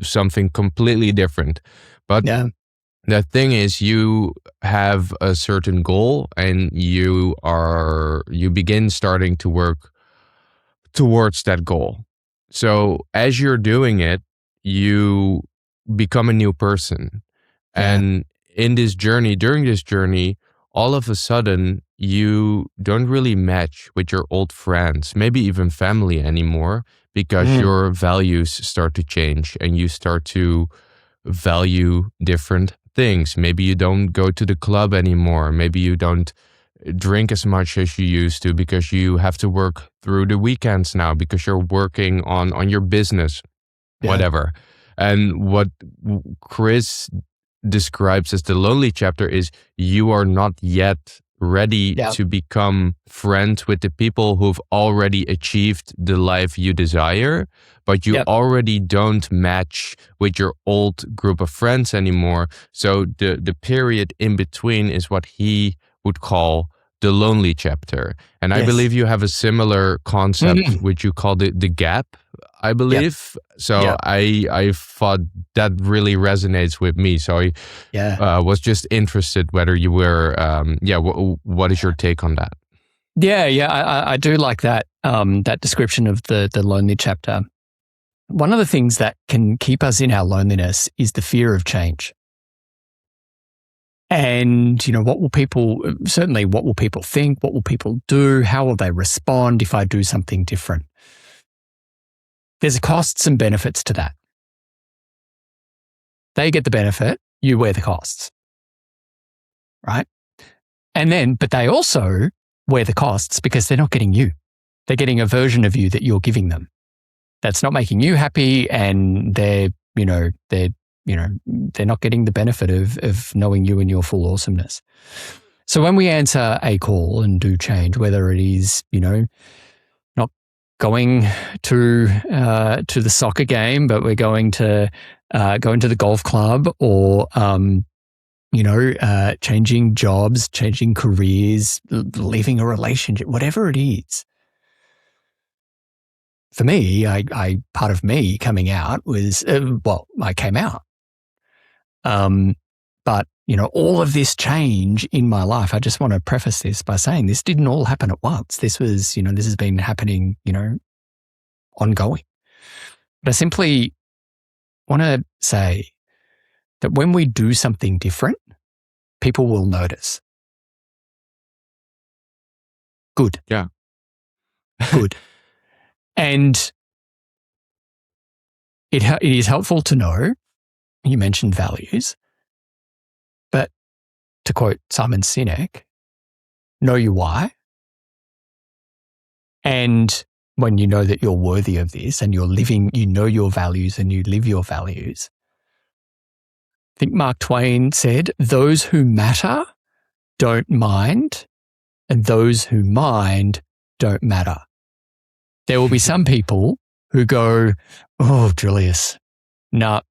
something completely different. But the thing is, you have a certain goal and you begin starting to work towards that goal. So as you're doing it, you become a new person. And during this journey, all of a sudden, you don't really match with your old friends, maybe even family anymore, because your values start to change and you start to value different things. Maybe you don't go to the club anymore. Maybe you don't drink as much as you used to because you have to work through the weekends now because you're working on your business, whatever. And what Chris describes as the lonely chapter is you are not yet ready to become friends with the people who've already achieved the life you desire, but you already don't match with your old group of friends anymore. So the period in between is what he would call the lonely chapter. And I believe you have a similar concept, which you call the gap, I believe. So I thought that really resonates with me. So I was just interested whether you were, what is your take on that? I do like that, that description of the lonely chapter. One of the things that can keep us in our loneliness is the fear of change. And, what will people think? What will people do? How will they respond if I do something different? There's costs and benefits to that. They get the benefit, you wear the costs, right? But they also wear the costs because they're not getting you. They're getting a version of you that you're giving them. That's not making you happy, and they're not getting the benefit of knowing you in your full awesomeness. So when we answer a call and do change, whether it is, not going to the soccer game, but we're going to the golf club, or changing jobs, changing careers, leaving a relationship, whatever it is. For me, part of me coming out was, I came out. But, all of this change in my life, I just want to preface this by saying this didn't all happen at once. This was, this has been happening, ongoing. But I simply want to say that when we do something different, people will notice. Good. Yeah. Good. And it is helpful to know, you mentioned values, but to quote Simon Sinek, know your why. And when you know that you're worthy of this and you're living, you know your values and you live your values. I think Mark Twain said, those who matter don't mind, and those who mind don't matter. There will be some people who go, oh, Julius, nah,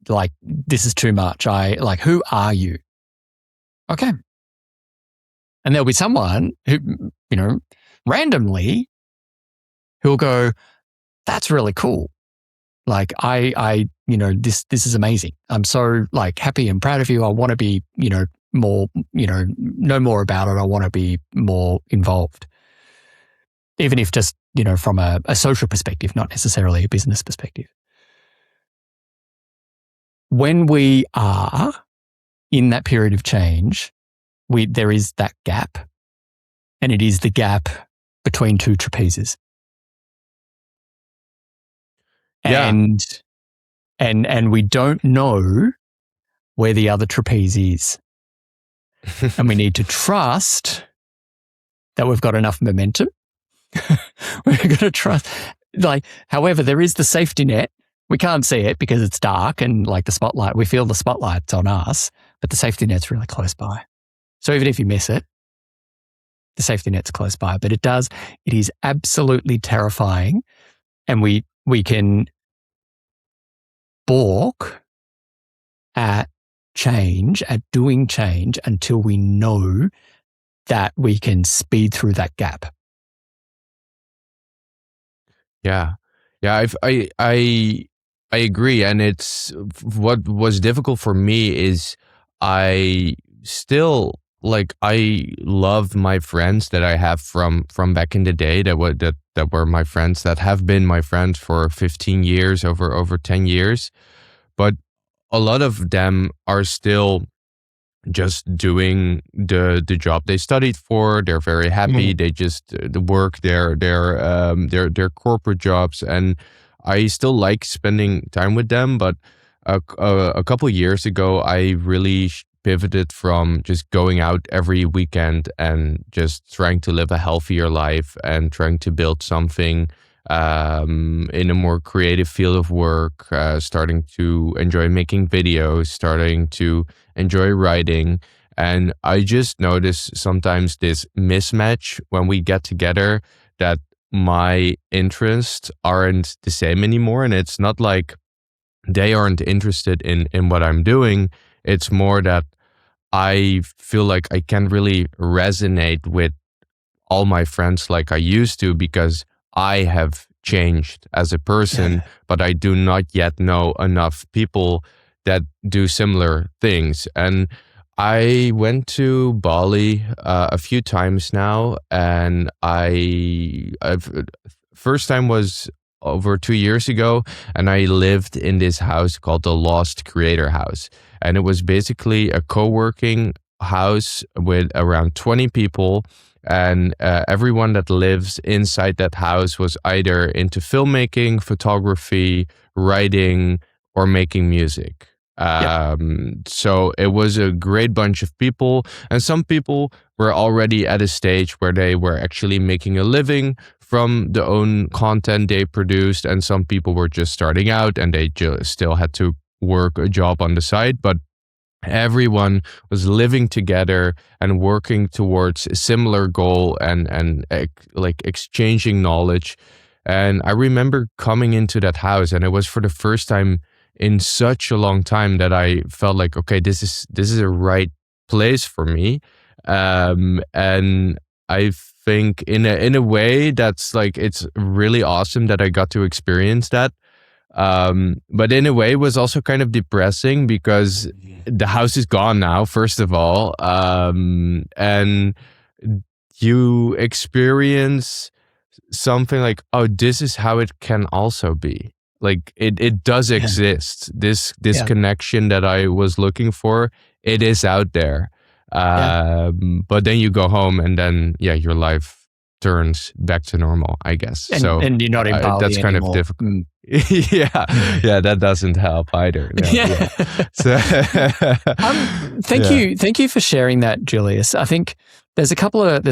like this is too much. Who are you? Okay. And there'll be someone who, randomly who'll go, that's really cool. Like this is amazing. I'm so happy and proud of you. I want to be, more, know more about it. I want to be more involved. Even if just, from a social perspective, not necessarily a business perspective. When we are in that period of change, there is that gap, and it is the gap between two trapezes. Yeah. And we don't know where the other trapeze is. And we need to trust that we've got enough momentum. We're going to trust, however, there is the safety net. We can't see it because it's dark and the spotlight, we feel the spotlight's on us, but the safety net's really close by. So even if you miss it, the safety net's close by, but it is absolutely terrifying. And we can balk at change, at doing change until we know that we can speed through that gap. Yeah. Yeah, I agree, and it's what was difficult for me is I still I love my friends that I have from back in the day that were my friends, that have been my friends for 15 years, over 10 years, but a lot of them are still just doing the job they studied for. They're very happy. They just work their corporate jobs, and I still like spending time with them. But a couple years ago, I really pivoted from just going out every weekend and just trying to live a healthier life and trying to build something in a more creative field of work, starting to enjoy making videos, starting to enjoy writing. And I just notice sometimes this mismatch when we get together, that my interests aren't the same anymore. And it's not like they aren't interested in what I'm doing. It's more that I feel like I can't really resonate with all my friends like I used to, because I have changed as a person, but I do not yet know enough people that do similar things. And I went to Bali a few times now, and first time was over 2 years ago, and I lived in this house called the Lost Creator House, and it was basically a co-working house with around 20 people. And everyone that lives inside that house was either into filmmaking, photography, writing, or making music. So it was a great bunch of people, and some people were already at a stage where they were actually making a living from the own content they produced, and some people were just starting out and they still had to work a job on the side. But everyone was living together and working towards a similar goal, and exchanging knowledge. And I remember coming into that house, and it was for the first time in such a long time that I felt like, okay, this is a right place for me. And I think in a way that's it's really awesome that I got to experience that. But in a way it was also kind of depressing because the house is gone now, first of all. And you experience something like, oh, this is how it can also be. It does exist. This connection that I was looking for, it is out there. But then you go home and then, your life returns back to normal, I guess. And you're not in Bali that's kind anymore. of difficult. Yeah, that doesn't help either. No, yeah. So, thank you for sharing that, Julius. I think there's a couple of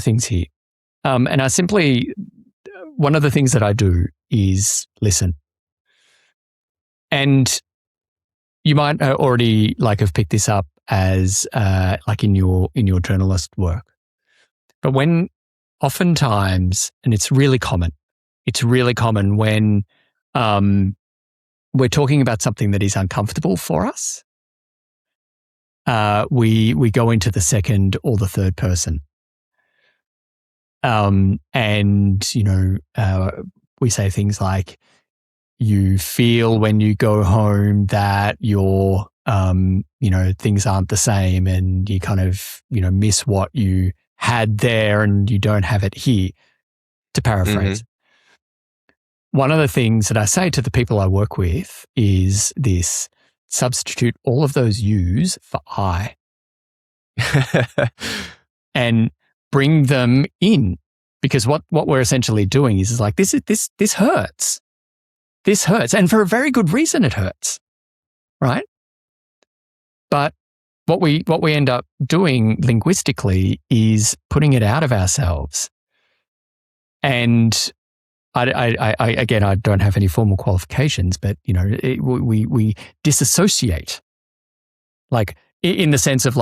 things here, and one of the things that I do is listen, and you might already have picked this up as in your journalist work, but when oftentimes, and it's really common when we're talking about something that is uncomfortable for us, we go into the second or the third person. And, we say things like, you feel when you go home that your, things aren't the same, and you kind of, miss what you had there and you don't have it here, to paraphrase. Mm-hmm. One of the things that I say to the people I work with is this: substitute all of those yous for I. And bring them in, because what we're essentially doing is like, this hurts. This hurts, and for a very good reason it hurts, right? But what we end up doing linguistically is putting it out of ourselves. And I don't have any formal qualifications, but we disassociate, in the sense of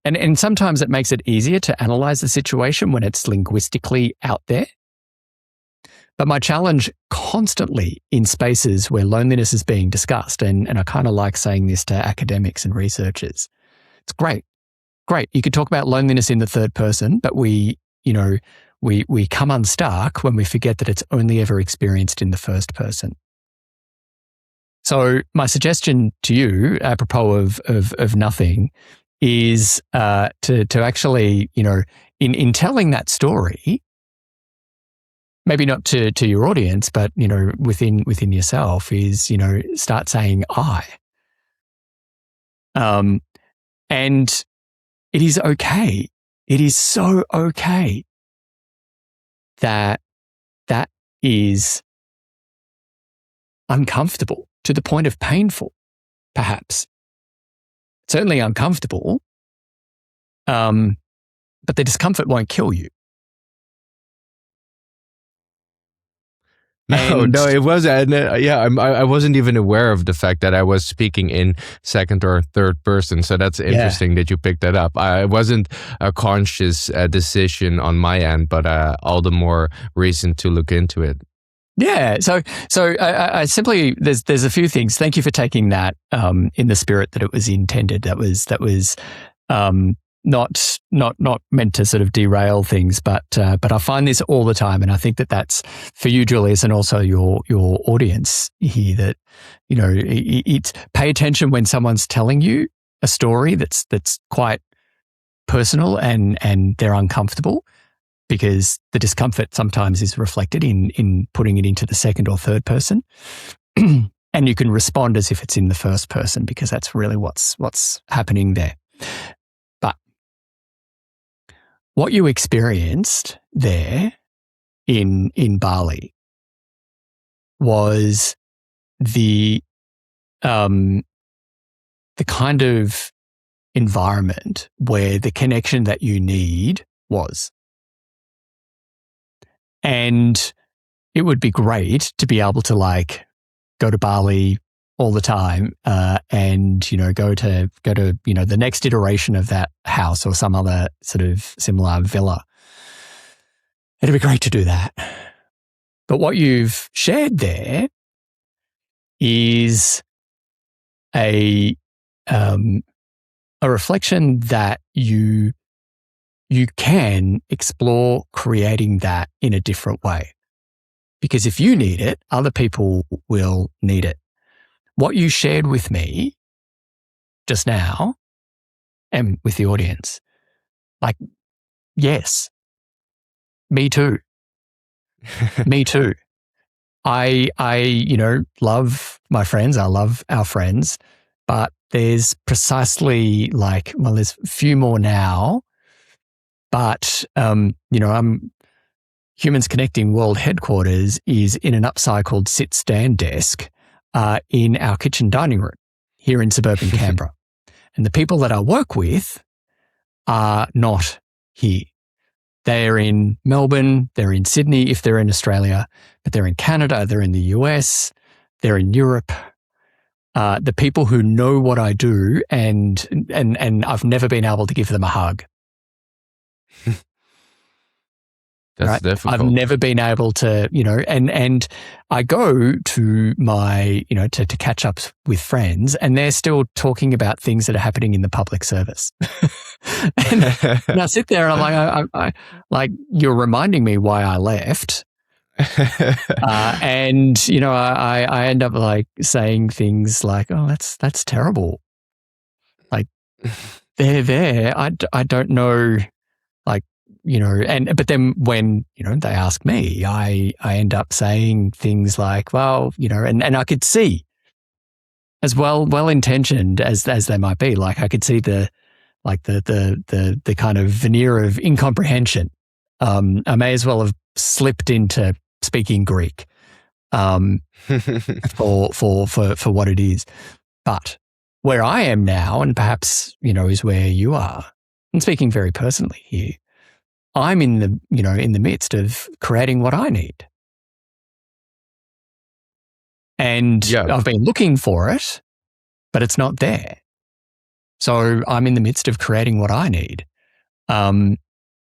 and sometimes it makes it easier to analyze the situation when it's linguistically out there. But my challenge constantly in spaces where loneliness is being discussed, and I kind of like saying this to academics and researchers, it's great. You could talk about loneliness in the third person, but we come unstuck when we forget that it's only ever experienced in the first person. So my suggestion to you, apropos of nothing, is to actually, in telling that story, maybe not to your audience, but within yourself, is start saying I. And it is okay. It is so okay that is uncomfortable to the point of painful, perhaps. Certainly uncomfortable, but the discomfort won't kill you. No, it wasn't. I wasn't even aware of the fact that I was speaking in second or third person. So that's interesting that you picked that up. It wasn't a conscious decision on my end, but all the more reason to look into it. Yeah. So I simply, there's a few things. Thank you for taking that in the spirit that it was intended. That was not meant to sort of derail things, but I find this all the time, and I think that that's for you, Julius, and also your audience here. That it's pay attention when someone's telling you a story that's quite personal and they're uncomfortable, because the discomfort sometimes is reflected in putting it into the second or third person, and you can respond as if it's in the first person, because that's really what's happening there. What you experienced there in Bali was the kind of environment where the connection that you need was. And it would be great to be able to go to Bali all the time, and go to the next iteration of that house or some other sort of similar villa. It'd be great to do that. But what you've shared there is a reflection that you can explore creating that in a different way. Because if you need it, other people will need it. What you shared with me just now, and with the audience, yes, me too. Me too. I love my friends. I love our friends, but there's precisely there's few more now But, Humans Connecting World Headquarters is in an upcycled sit-stand desk in our kitchen dining room here in suburban Canberra. And the people that I work with are not here. They're in Melbourne, they're in Sydney if they're in Australia, but they're in Canada, they're in the US, they're in Europe. The people who know what I do and I've never been able to give them a hug. That's right? difficult. I've never been able to, and I go to my, to catch up with friends, and they're still talking about things that are happening in the public service. and I sit there and I'm like, I you're reminding me why I left. And I end up like saying things like, "Oh, that's terrible." Like they're there. I don't know, like. But then when, they ask me, I end up saying things like, well, and I could see as well-intentioned as they might be, like I could see the kind of veneer of incomprehension. I may as well have slipped into speaking Greek, for what it is. But where I am now, and perhaps, is where you are, and speaking very personally here, I'm in the midst of creating what I need. And I've been looking for it, but it's not there. So I'm in the midst of creating what I need. And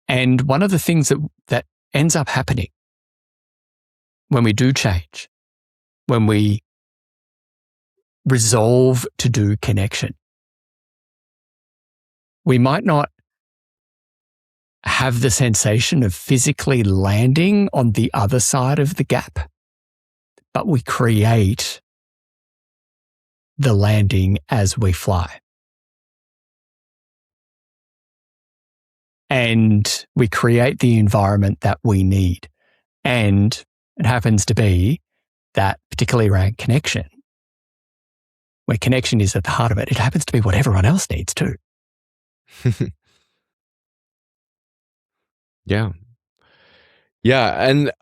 one of the things that ends up happening when we do change, when we resolve to do connection, we might not have the sensation of physically landing on the other side of the gap, but we create the landing as we fly. And we create the environment that we need. And it happens to be that, particularly around connection, where connection is at the heart of it, it happens to be what everyone else needs too. Yeah. And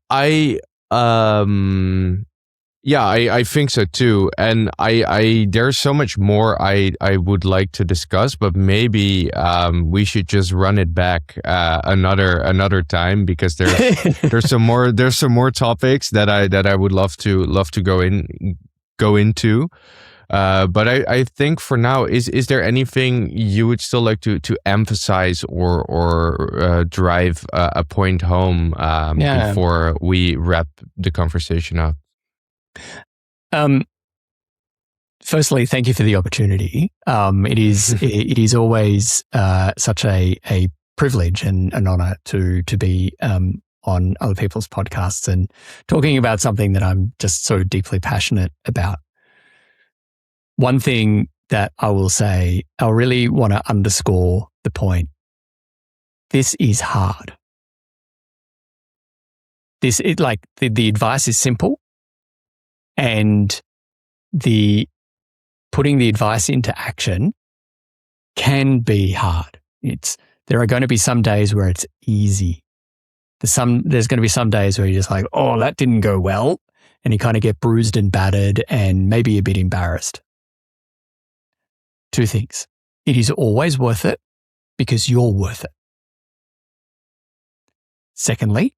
I think so too. And I there's so much more I would like to discuss, but maybe we should just run it back another time, because there's some more topics that I would love to go into. But I think for now, is there anything you would still like to emphasize or drive a point home before we wrap the conversation up? Firstly, thank you for the opportunity. It is always such a privilege and an honor to be on other people's podcasts and talking about something that I'm just so deeply passionate about. One thing that I will say, I really want to underscore the point. This is hard. The advice is simple, and the putting the advice into action can be hard. There are going to be some days where it's easy. There's going to be some days where you're just like, oh, that didn't go well. And you kind of get bruised and battered and maybe a bit embarrassed. Two things. It is always worth it because you're worth it. Secondly,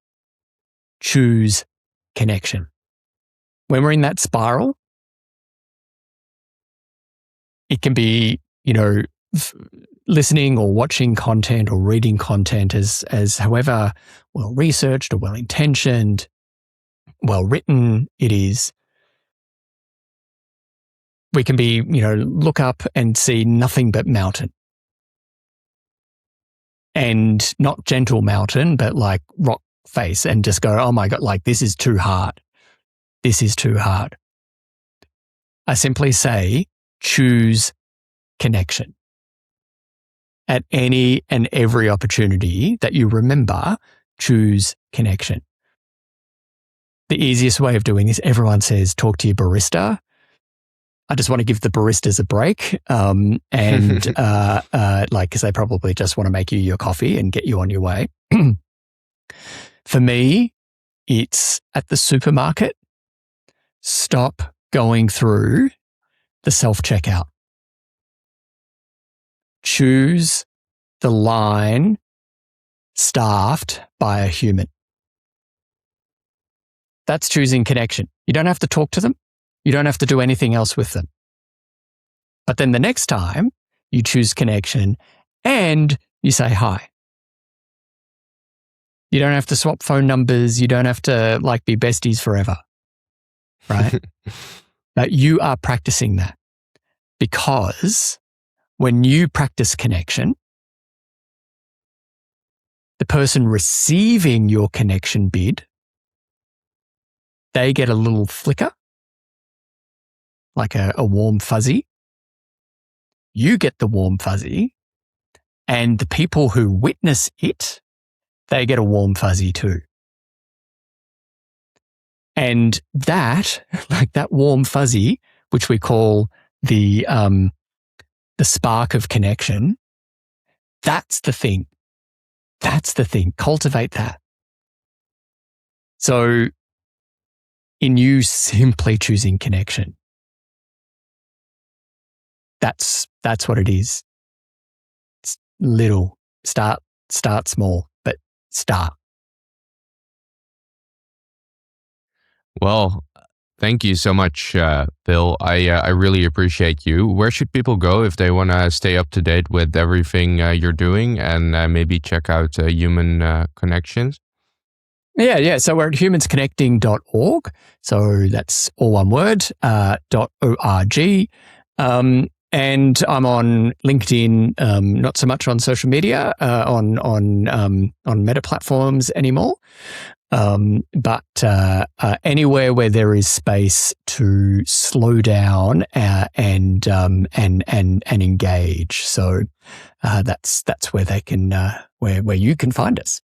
choose connection. When we're in that spiral, it can be, listening or watching content or reading content as however well researched or well intentioned, well written it is. We can be, look up and see nothing but mountain. And not gentle mountain, but like rock face, and just go, oh my God, like this is too hard. This is too hard. I simply say, choose connection. At any and every opportunity that you remember, choose connection. The easiest way of doing this, everyone says, talk to your barista. I just want to give the baristas a break, because they probably just want to make you your coffee and get you on your way. For me, it's at the supermarket. Stop going through the self-checkout. Choose the line staffed by a human. That's choosing connection. You don't have to talk to them. You don't have to do anything else with them. But then the next time you choose connection and you say hi. You don't have to swap phone numbers. You don't have to be besties forever, right? But you are practicing that, because when you practice connection, the person receiving your connection bid, they get a little flicker, like a warm fuzzy. You get the warm fuzzy, and the people who witness it, they get a warm fuzzy too. And that warm fuzzy, which we call the spark of connection, that's the thing. That's the thing. Cultivate that. So in you simply choosing connection, that's what it is. It's little. Start small, but start. Well, thank you so much, Bill. I really appreciate you. Where should people go if they want to stay up to date with everything you're doing and maybe check out Human Connections? Yeah. So we're at humansconnecting.org. So that's all one word, .org. And I'm on LinkedIn, not so much on social media, on meta platforms anymore. But anywhere where there is space to slow down and engage. So that's where they can where you can find us.